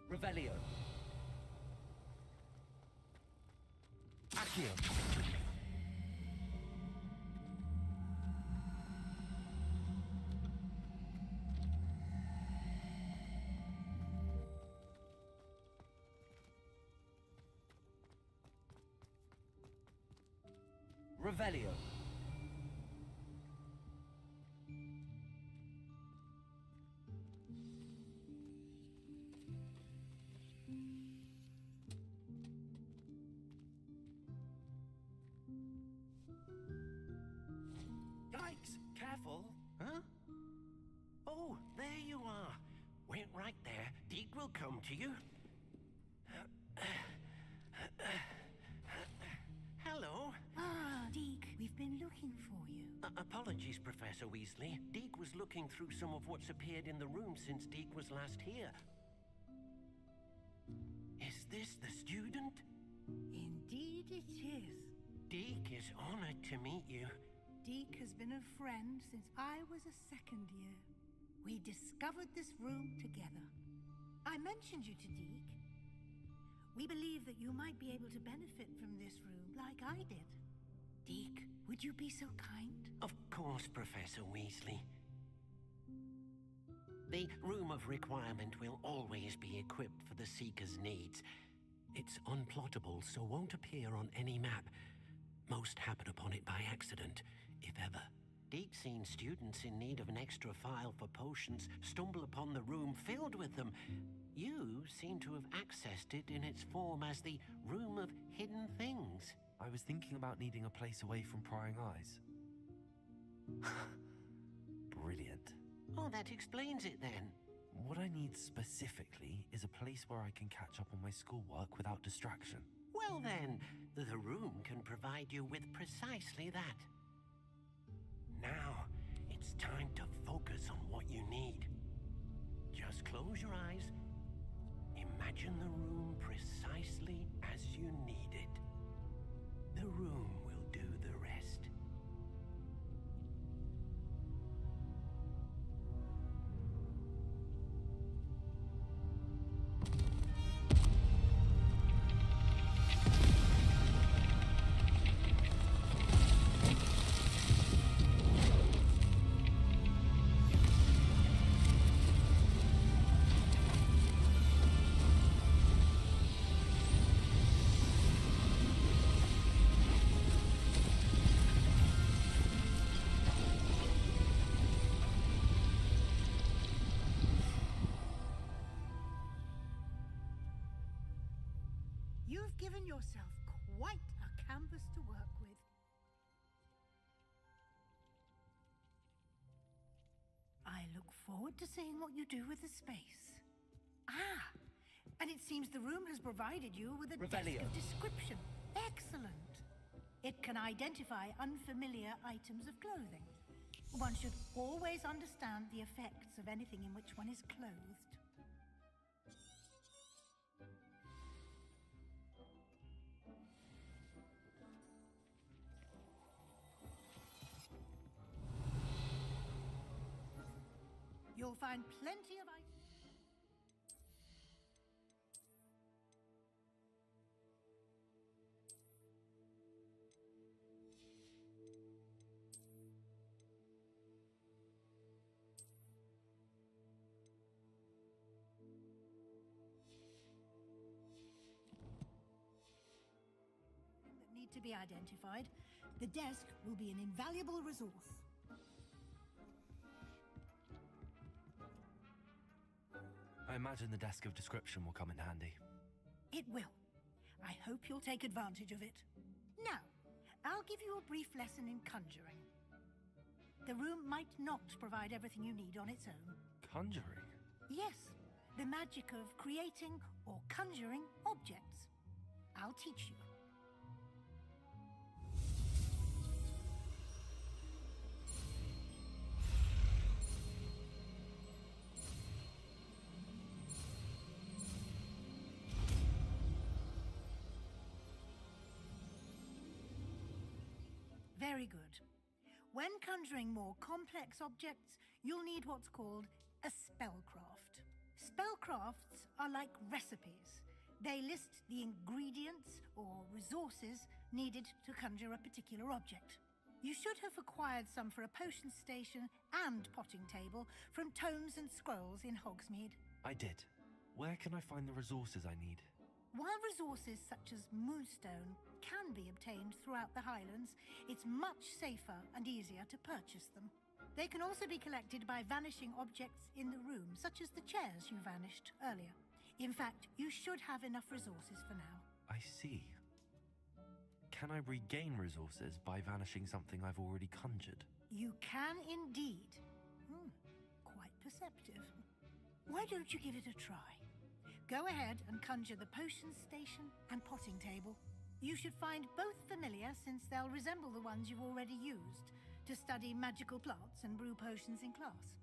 Revelio. Accio. Revelio. Yikes! Careful. Huh? Oh, there you are. Wait right there. Deke will come to you. Hello. Ah, Deke, we've been looking for you. Apologies, Professor Weasley. Deke was looking through some of what's appeared in the room since Deke was last here. Is this the student? Indeed it is. Deke is honored to meet you. Deke has been a friend since I was a second year. We discovered this room together. I mentioned you to Deke. We believe that you might be able to benefit from this room like I did. Deke, would you be so kind? Of course, Professor Weasley. The Room of Requirement will always be equipped for the Seeker's needs. It's unplottable, so won't appear on any map. Most happen upon it by accident, if ever. Deke's seen students in need of an extra file for potions stumble upon the room filled with them. You seem to have accessed it in its form as the Room of Hidden Things. I was thinking about needing a place away from prying eyes. Brilliant. Oh, that explains it then. What I need specifically is a place where I can catch up on my schoolwork without distraction. Well then, the room can provide you with precisely that. Now, it's time to focus on what you need. Just close your eyes. Imagine the room precisely as you need it. The room will do the rest. You've given yourself quite a canvas to work with. I look forward to seeing what you do with the space. Ah, and it seems the room has provided you with a desk of description. Excellent. It can identify unfamiliar items of clothing. One should always understand the effects of anything in which one is clothed. You'll find plenty of items. That need to be identified. The desk will be an invaluable resource. I imagine the desk of description will come in handy. It will. I hope you'll take advantage of it. Now, I'll give you a brief lesson in conjuring. The room might not provide everything you need on its own. Conjuring? Yes, the magic of creating or conjuring objects. I'll teach you. Very good. When conjuring more complex objects, you'll need what's called a spellcraft. Spellcrafts are like recipes. They list the ingredients or resources needed to conjure a particular object. You should have acquired some for a potion station and potting table from tomes and scrolls in Hogsmeade. I did. Where can I find the resources I need? While resources such as moonstone can be obtained throughout the Highlands, it's much safer and easier to purchase them. They can also be collected by vanishing objects in the room, such as the chairs you vanished earlier. In fact, you should have enough resources for now. I see. Can I regain resources by vanishing something I've already conjured? You can indeed. Quite perceptive. Why don't you give it a try? Go ahead and conjure the potion station and potting table. You should find both familiar, since they'll resemble the ones you've already used to study magical plants and brew potions in class.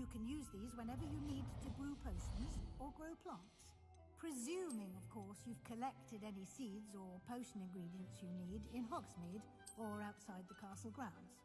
You can use these whenever you need to brew potions or grow plants. Presuming, of course, you've collected any seeds or potion ingredients you need in Hogsmeade or outside the castle grounds.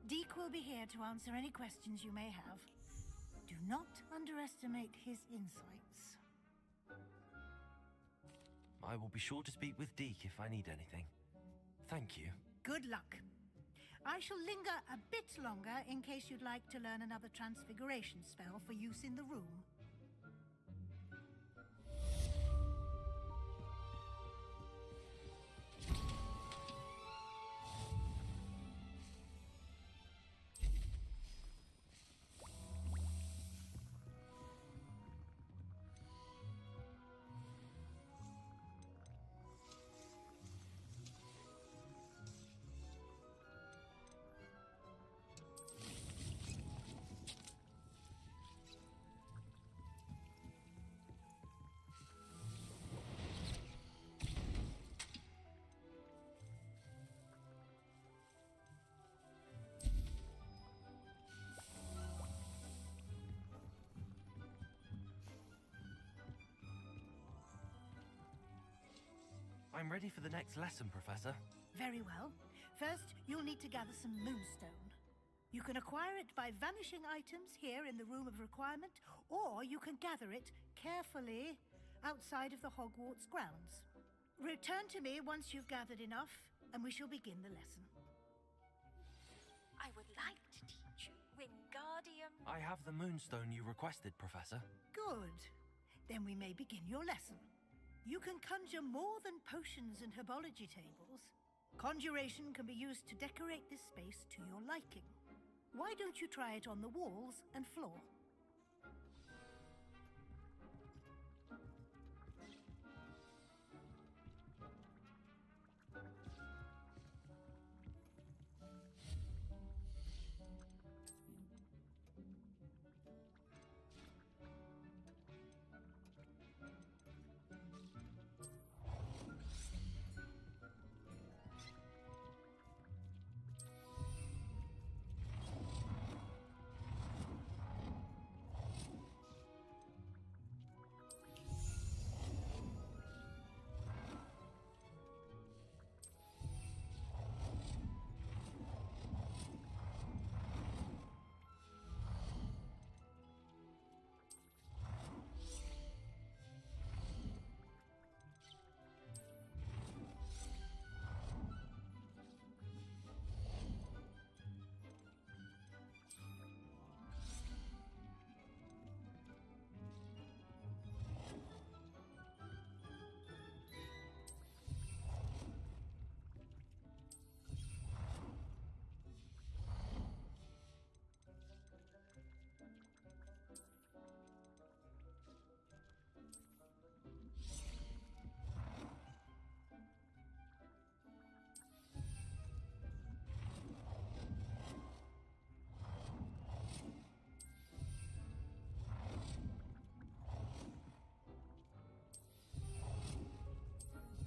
Deke will be here to answer any questions you may have. Do not underestimate his insights. I will be sure to speak with Deke if I need anything. Thank you. Good luck. I shall linger a bit longer in case you'd like to learn another transfiguration spell for use in the room. I'm ready for the next lesson, Professor. Very well. First, you'll need to gather some moonstone. You can acquire it by vanishing items here in the Room of Requirement, or you can gather it carefully outside of the Hogwarts grounds. Return to me once you've gathered enough, and we shall begin the lesson. I would like to teach you Wingardium. I have the moonstone you requested, Professor. Good. Then we may begin your lesson. You can conjure more than potions and herbology tables. Conjuration can be used to decorate this space to your liking. Why don't you try it on the walls and floor?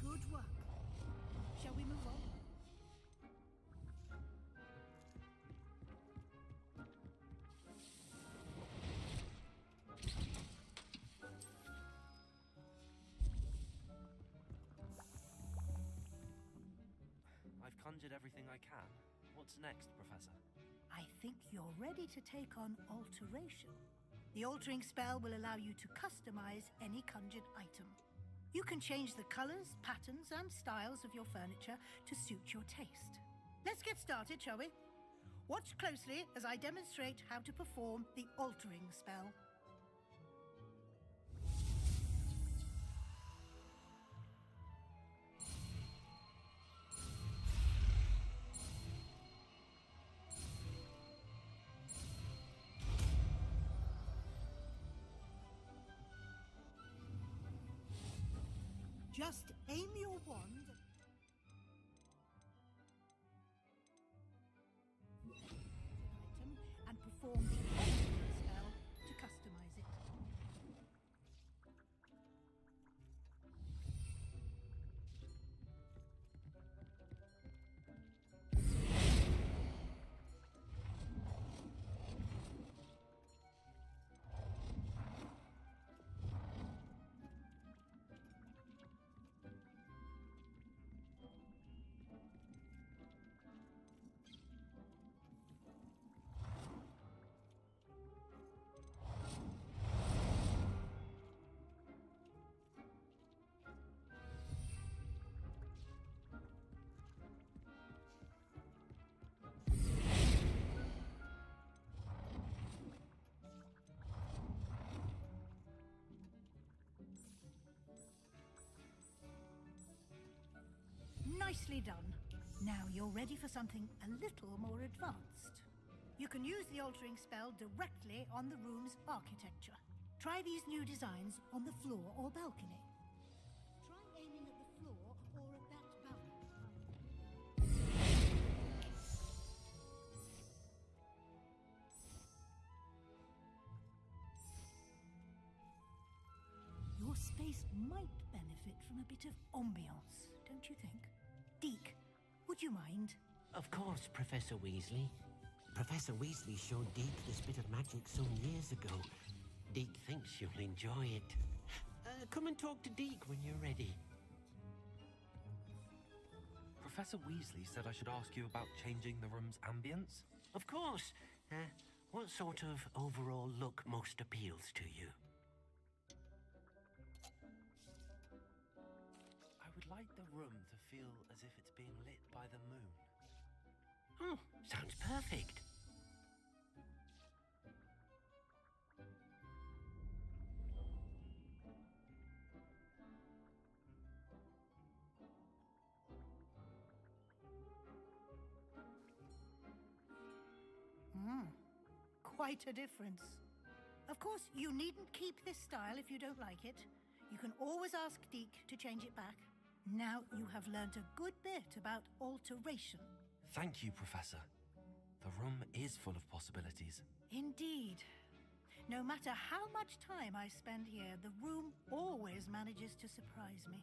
Good work. Shall we move on? I've conjured everything I can. What's next, Professor? I think you're ready to take on alteration. The altering spell will allow you to customize any conjured item. You can change the colors, patterns, and styles of your furniture to suit your taste. Let's get started, shall we? Watch closely as I demonstrate how to perform the altering spell. Just aim your wand item and perform the altering spell to customize it. Nicely done. Now you're ready for something a little more advanced. You can use the altering spell directly on the room's architecture. Try these new designs on the floor or balcony. Try aiming at the floor or at that balcony. Your space might benefit from a bit of ambiance, don't you think? Deke, would you mind? Of course, Professor Weasley. Professor Weasley showed Deke this bit of magic some years ago. Deke thinks you'll enjoy it. Come and talk to Deke when you're ready. Professor Weasley said I should ask you about changing the room's ambience? Of course. What sort of overall look most appeals to you? I would like the room to feel as if it's being lit by the moon. Oh, sounds perfect. Quite a difference. Of course, you needn't keep this style if you don't like it. You can always ask Deke to change it back. Now you have learnt a good bit about alteration. Thank you, Professor. The room is full of possibilities. Indeed. No matter how much time I spend here, the room always manages to surprise me.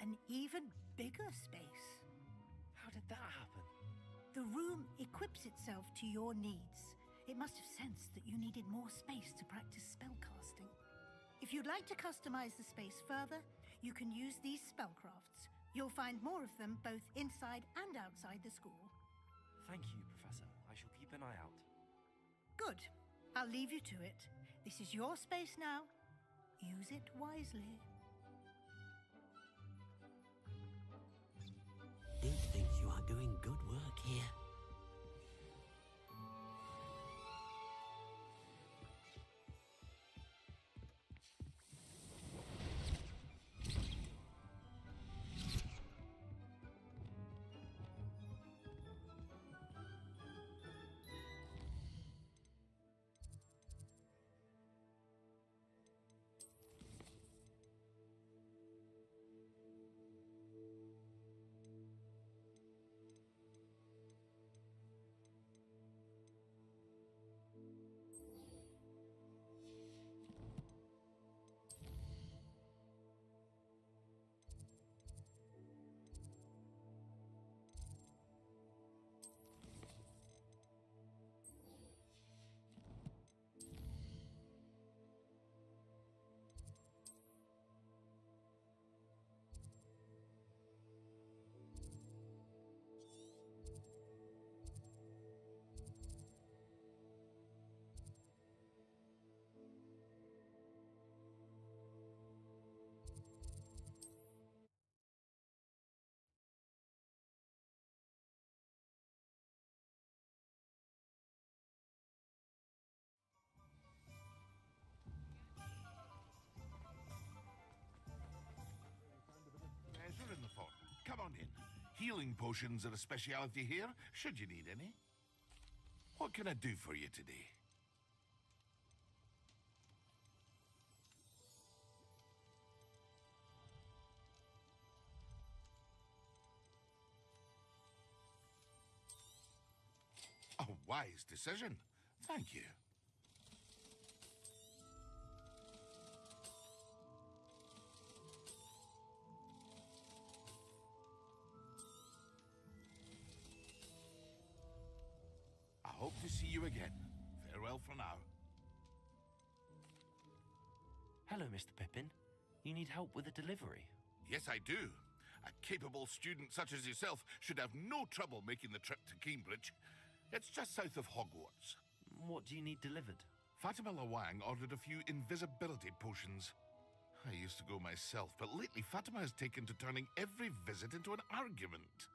An even bigger space. How did that happen? The room equips itself to your needs. It must have sensed that you needed more space to practice spellcasting. If you'd like to customize the space further, you can use these spellcrafts. You'll find more of them both inside and outside the school. Thank you, Professor. I shall keep an eye out. Good. I'll leave you to it. This is your space now. Use it wisely. Deke thinks you are doing good work here. Healing potions are a speciality here, should you need any. What can I do for you today? A wise decision. Thank you. I hope to see you again. Farewell for now. Hello, Mr. Pippin. You need help with a delivery? Yes, I do. A capable student such as yourself should have no trouble making the trip to Cambridge. It's just south of Hogwarts. What do you need delivered? Fatima Lawang ordered a few invisibility potions. I used to go myself, but lately Fatima has taken to turning every visit into an argument.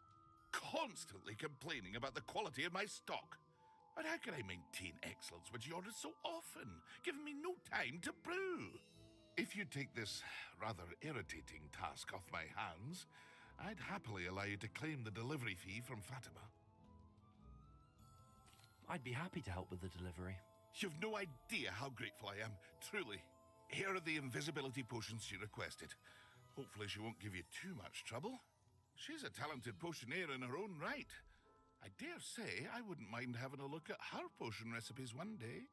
Constantly complaining about the quality of my stock. But how can I maintain excellence when she orders so often, giving me no time to brew? If you take this rather irritating task off my hands, I'd happily allow you to claim the delivery fee from Fatima. I'd be happy to help with the delivery. You've no idea how grateful I am, truly. Here are the invisibility potions she requested. Hopefully she won't give you too much trouble. She's a talented potioneer in her own right. I dare say I wouldn't mind having a look at her potion recipes one day.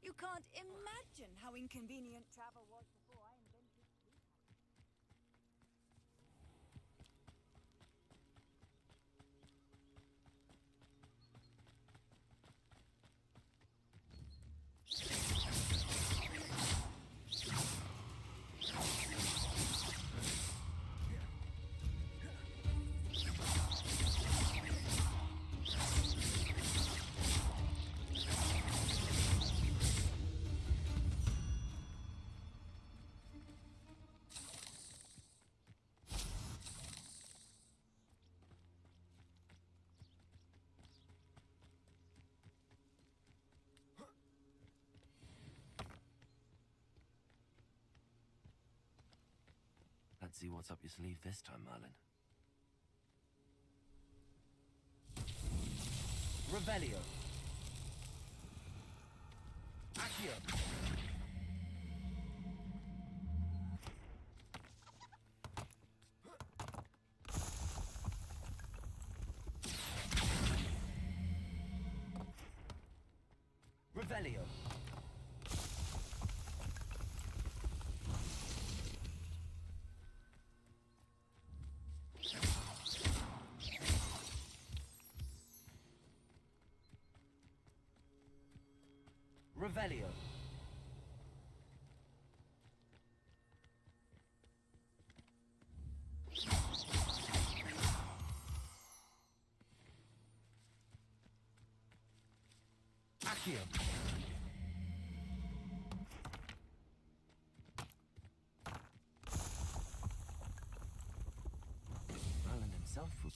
You can't imagine how inconvenient travel was before I invented streetcars. Let's see what's up your sleeve this time, Merlin. Revelio. Accio. Revelio. Revelio. Accio. Merlin himself would...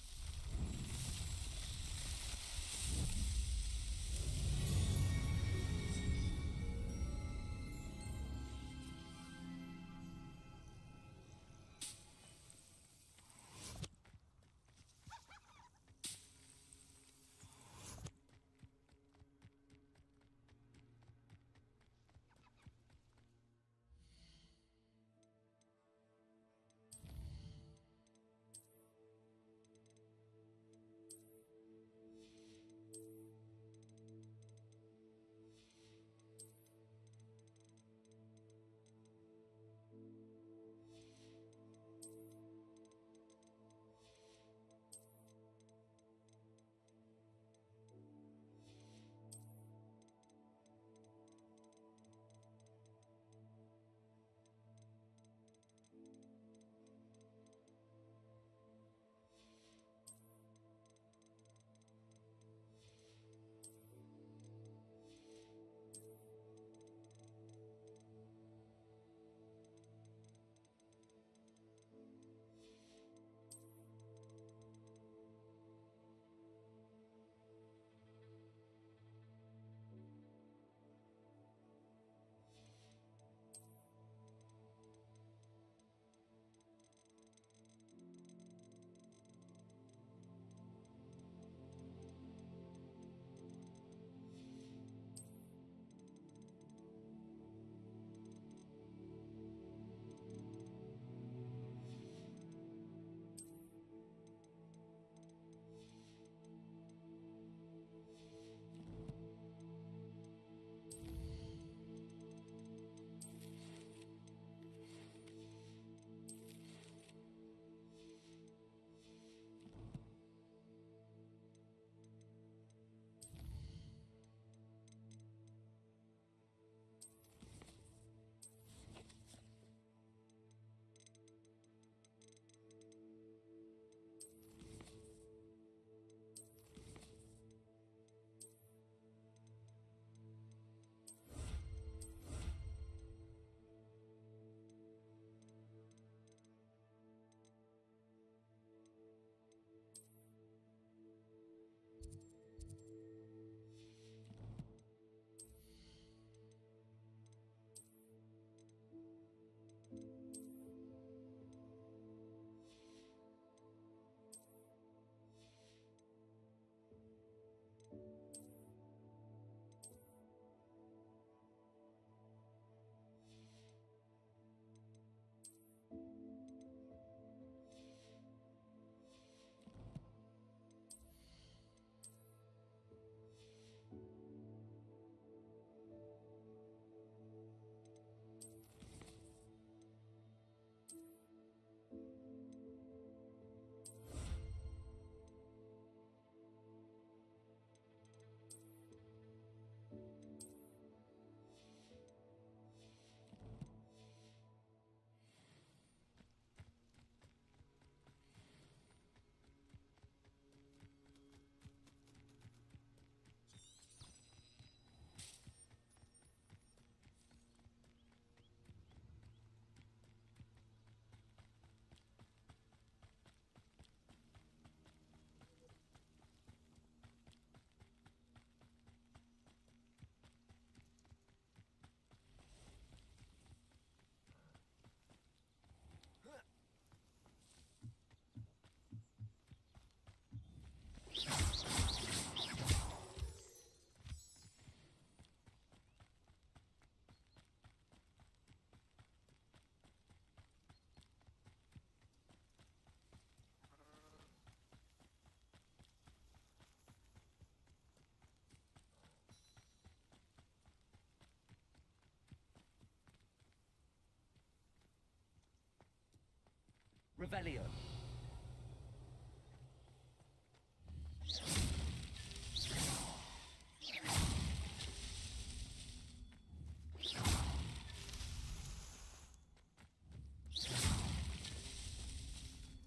Revelio.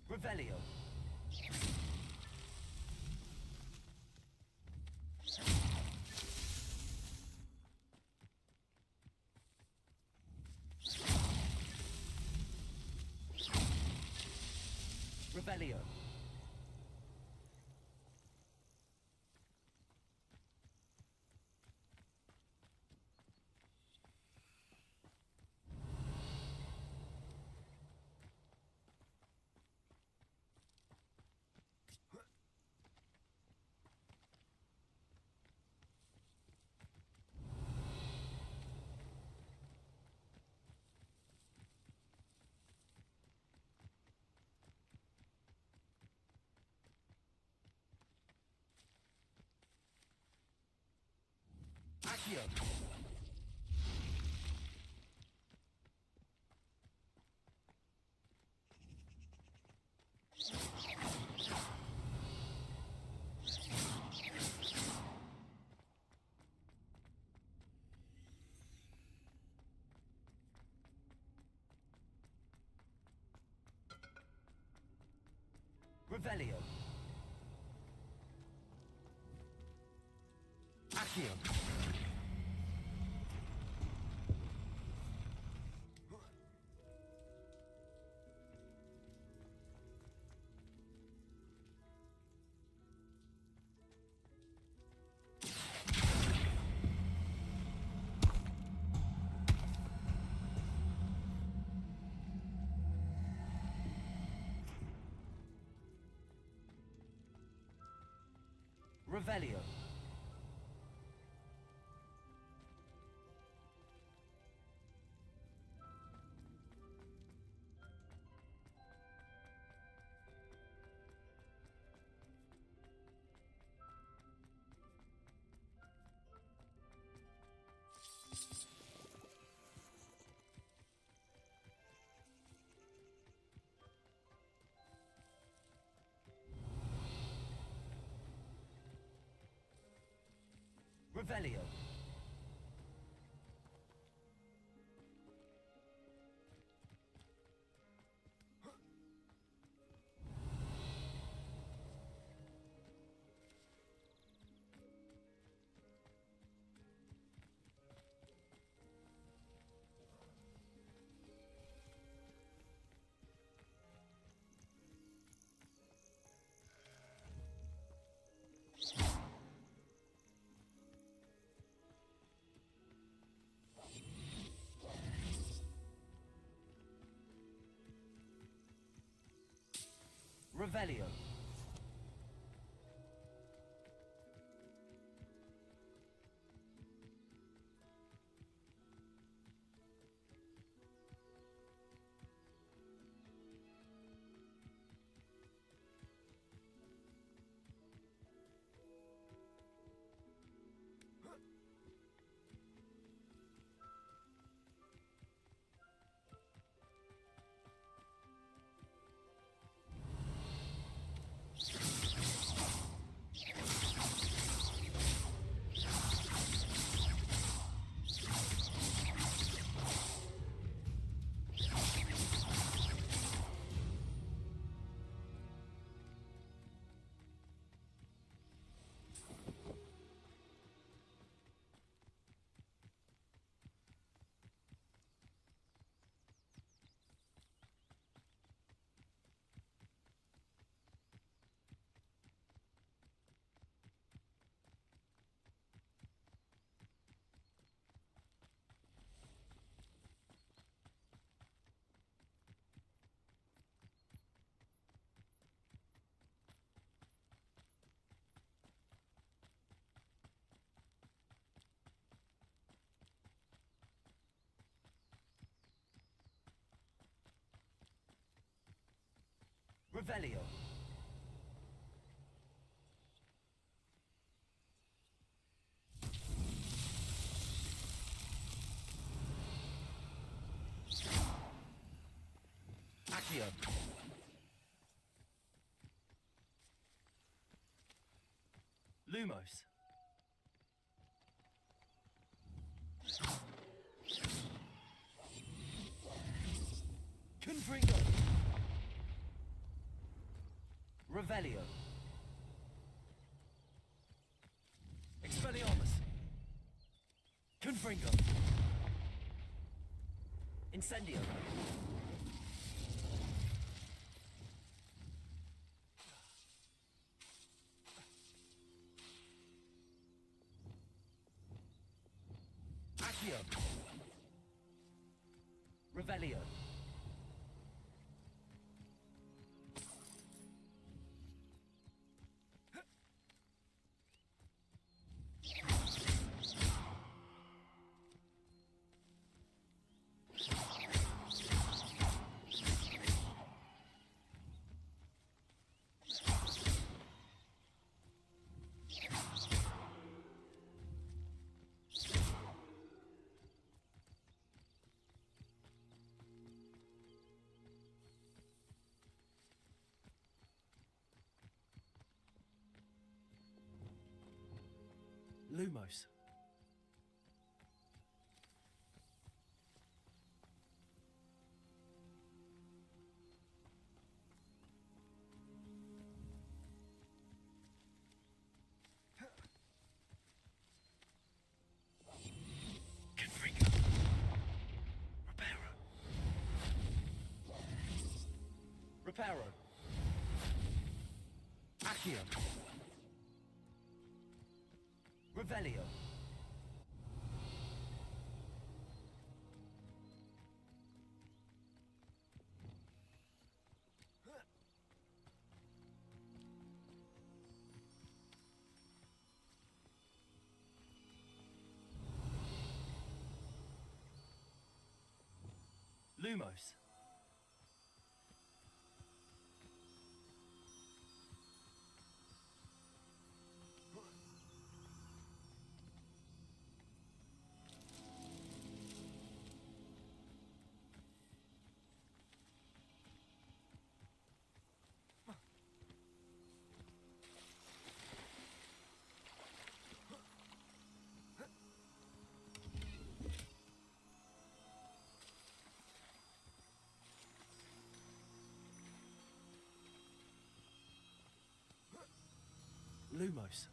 Revelio. Revelio. Accio. Revelio. Accio. Revelio. Revelio. Revelio. Revelio. Accio. Lumos. Confringo. Revelio. Expelliarmus. Confringo. Incendio. Accio. Revelio. Lumos. Confringo. Reparo. Reparo. Accio. Revelio. Lumos. Lumos.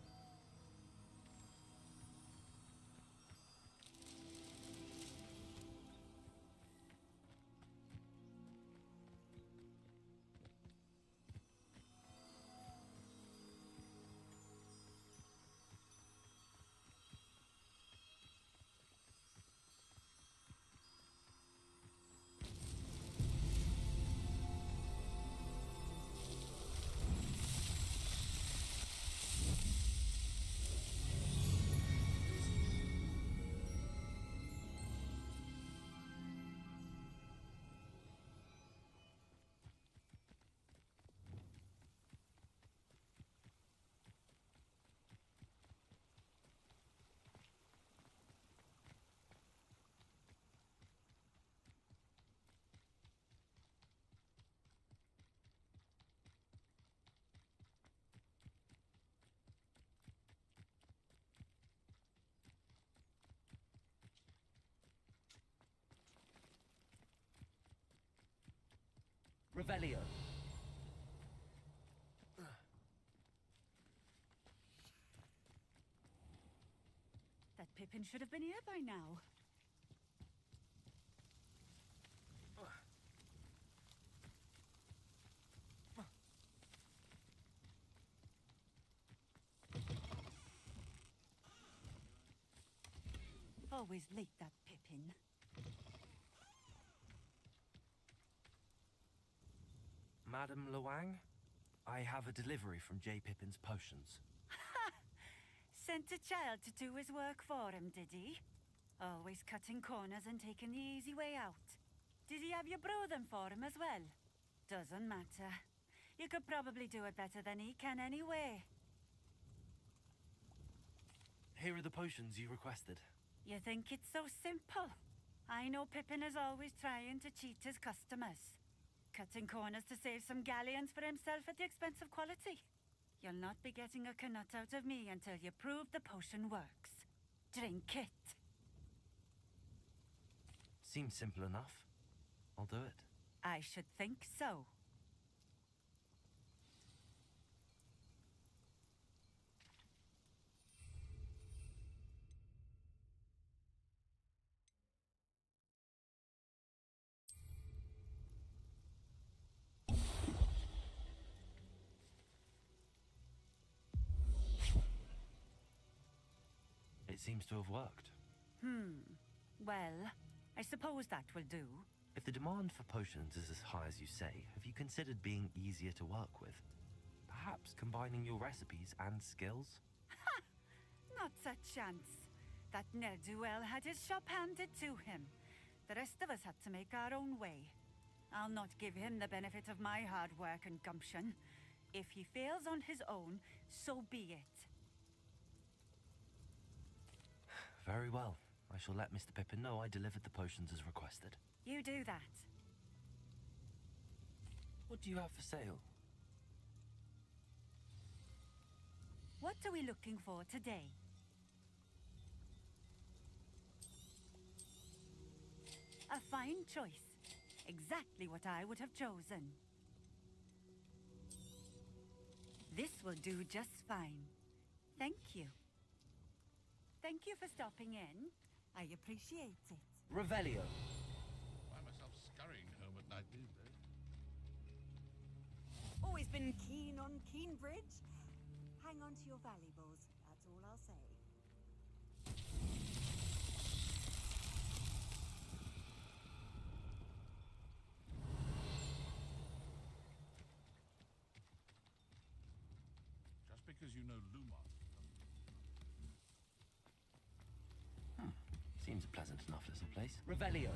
Revelio. That Pippin should have been here by now. Always late, that Pippin. Madam Luang, I have a delivery from J. Pippin's potions. Sent a child to do his work for him, did he? Always cutting corners and taking the easy way out. Did he have you brew them for him as well? Doesn't matter. You could probably do it better than he can anyway. Here are the potions you requested. You think it's so simple? I know Pippin is always trying to cheat his customers. Cutting corners to save some galleons for himself at the expense of quality. You'll not be getting a knut out of me until you prove the potion works. Drink it. Seems simple enough. I'll do it. I should think so. It seems to have worked. Well, I suppose that will do. If the demand for potions is as high as you say, have you considered being easier to work with? Perhaps combining your recipes and skills? Not a chance. That ne'er-do-well had his shop handed to him. The rest of us had to make our own way. I'll not give him the benefit of my hard work and gumption. If he fails on his own, so be it. Very well. I shall let Mr. Pippin know I delivered the potions as requested. You do that. What do you have for sale? What are we looking for today? A fine choice. Exactly what I would have chosen. This will do just fine. Thank you. Thank you for stopping in. I appreciate it. Revelio. Find myself scurrying home at night these days. Always been keen on Keenbridge. Hang on to your valuables, that's all I'll say. Just because you know Lumos. Seems a pleasant enough little place. Revelio.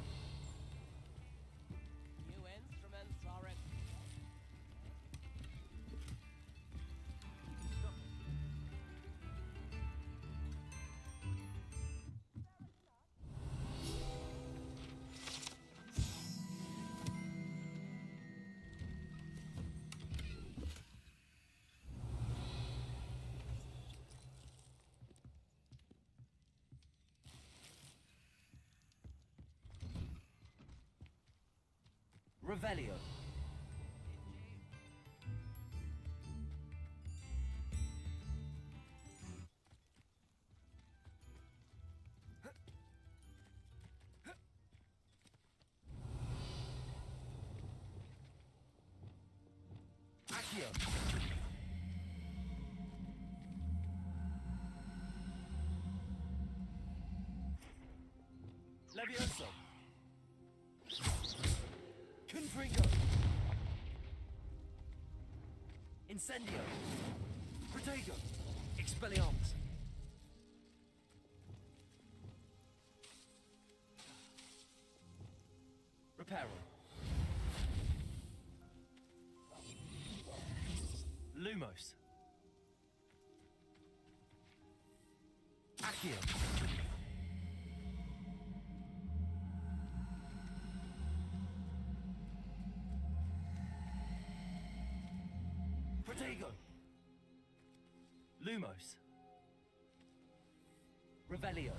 New instruments are at... Revelio. Accio. Levioso. Confringo. Incendio. Protego. Expelliarmus. Reparo. Lumos. Accio. Protego. Lumos. Revelio.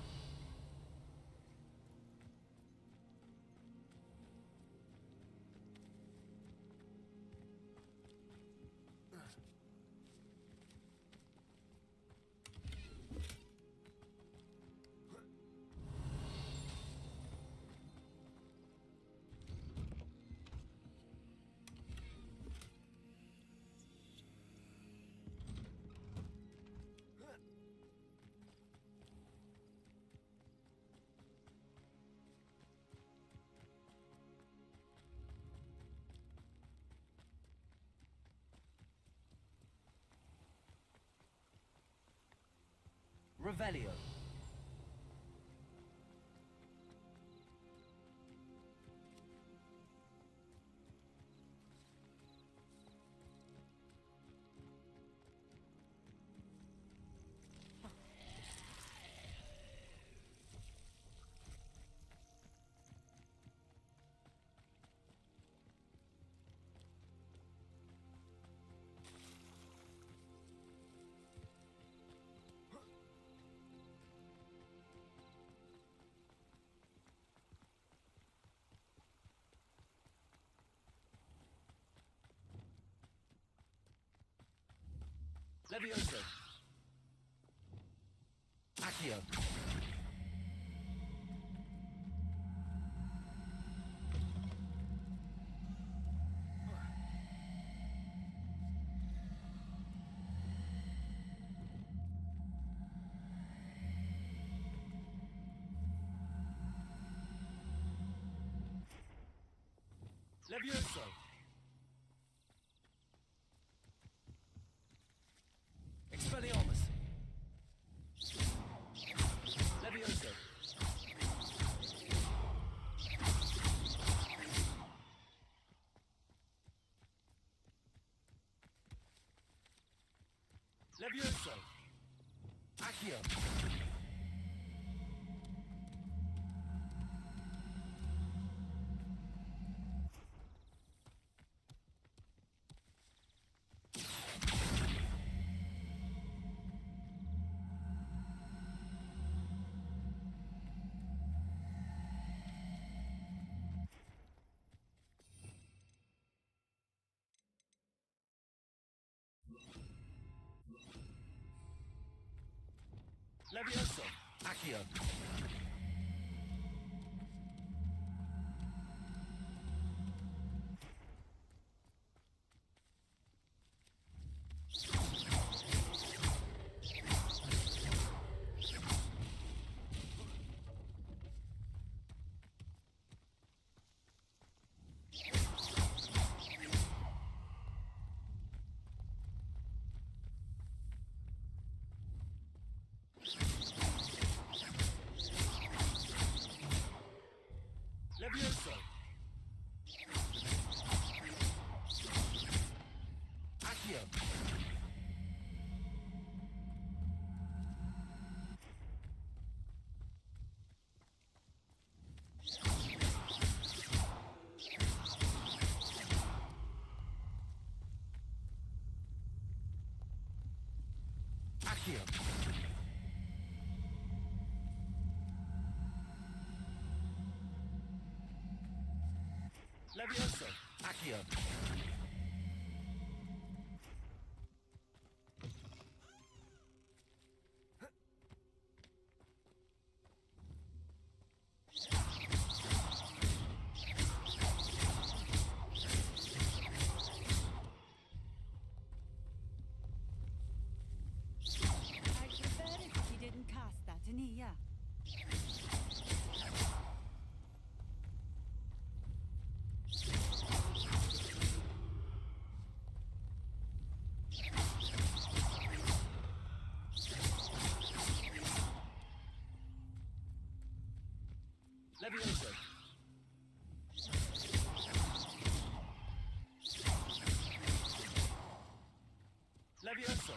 Revelio. Levioso. Accio. Levioso. Expelliarmus. Levioso. Levioso. Accio. Levioso. Accio. Levioso. Accio. Accio. Levioso. Accio. I'd prefer it if you didn't cast that in here. Levioso. Levioso.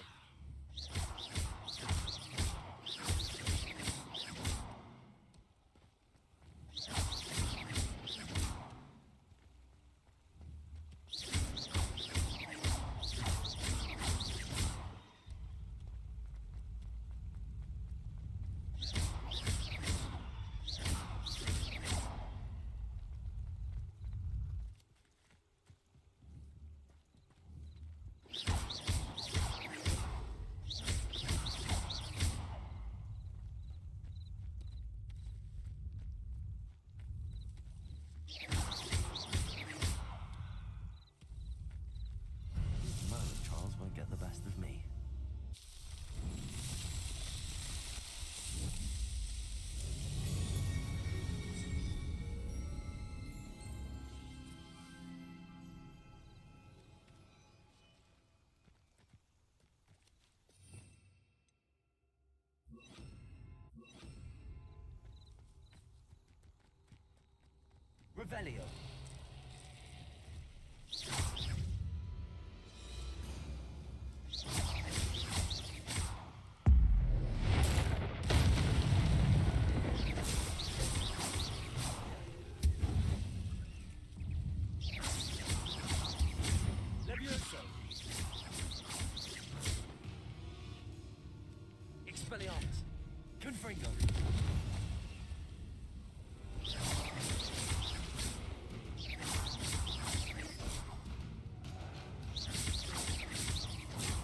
Moment trials won't get the best of me. Revelio. Levioso. Expelliarmus. Confringo.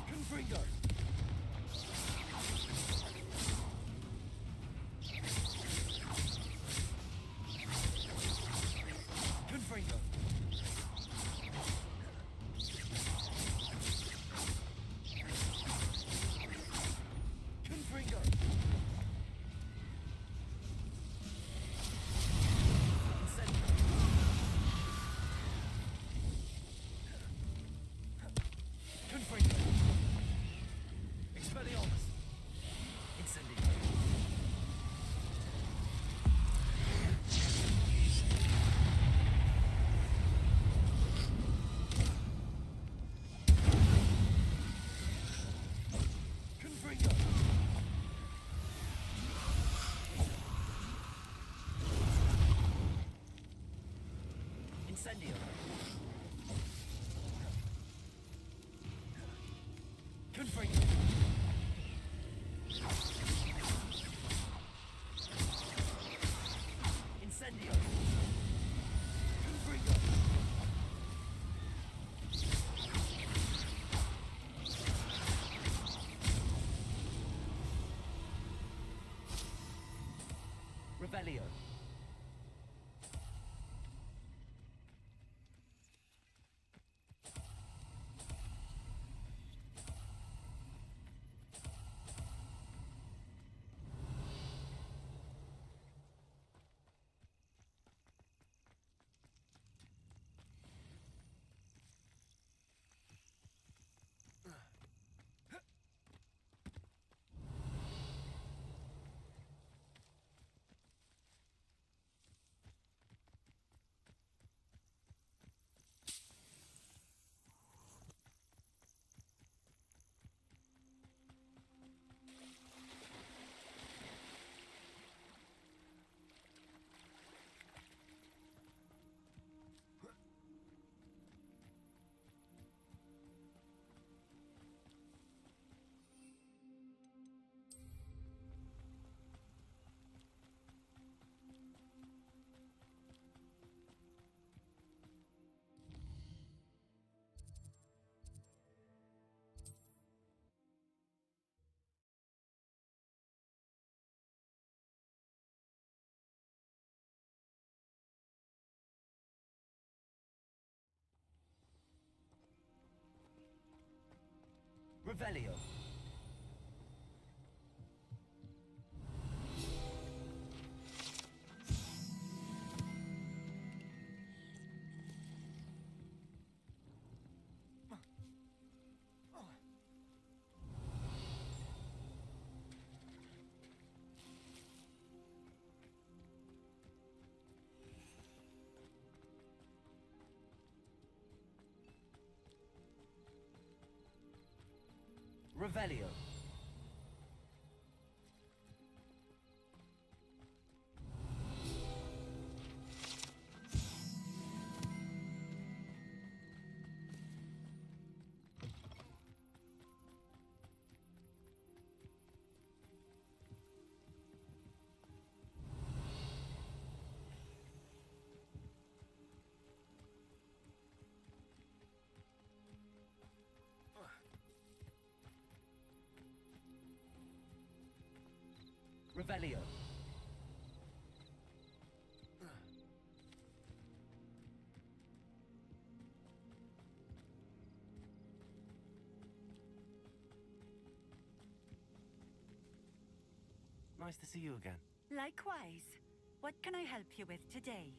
Confringo. Incendio. Confringo. Incendio. Confringo. Revelio. Revelio. Revelio. Revelio. Nice to see you again. Likewise. What can I help you with today?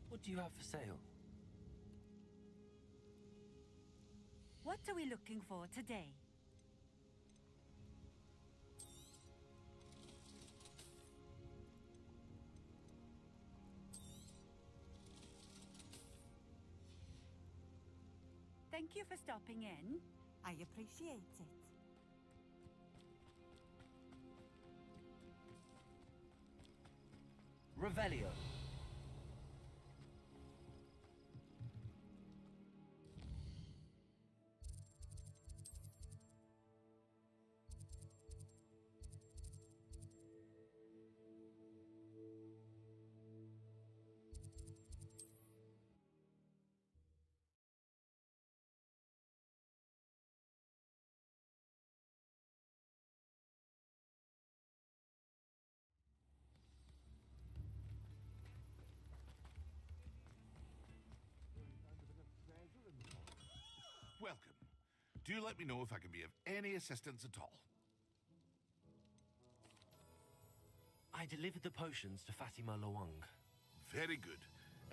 What do you have for sale? What are we looking for today? Thank you for stopping in. I appreciate it. Revelio. Welcome. Do let me know if I can be of any assistance at all. I delivered the potions to Fatima Lawang. Very good.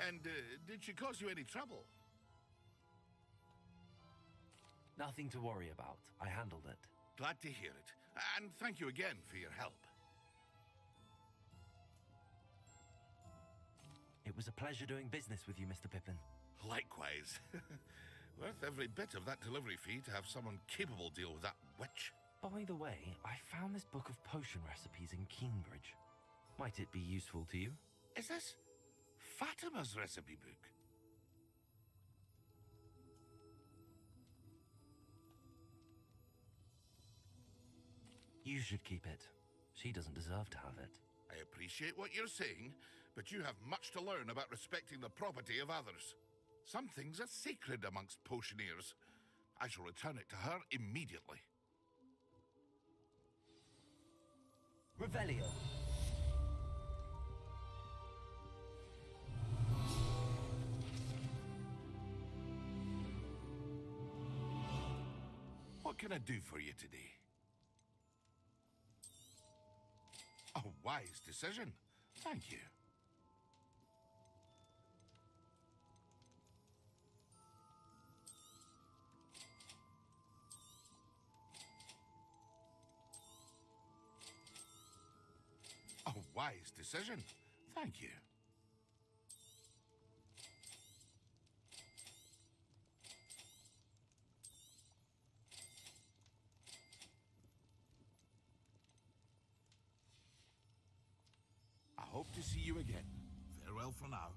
And did she cause you any trouble? Nothing to worry about. I handled it. Glad to hear it. And thank you again for your help. It was a pleasure doing business with you, Mr. Pippin. Likewise. Worth every bit of that delivery fee to have someone capable deal with that witch. By the way, I found this book of potion recipes in Cambridge. Might it be useful to you? Is this Fatima's recipe book? You should keep it. She doesn't deserve to have it. I appreciate what you're saying, but you have much to learn about respecting the property of others. Some things are sacred amongst potioneers. I shall return it to her immediately. Revelio. What can I do for you today? A wise decision. Thank you. A wise decision. Thank you. I hope to see you again. Farewell for now.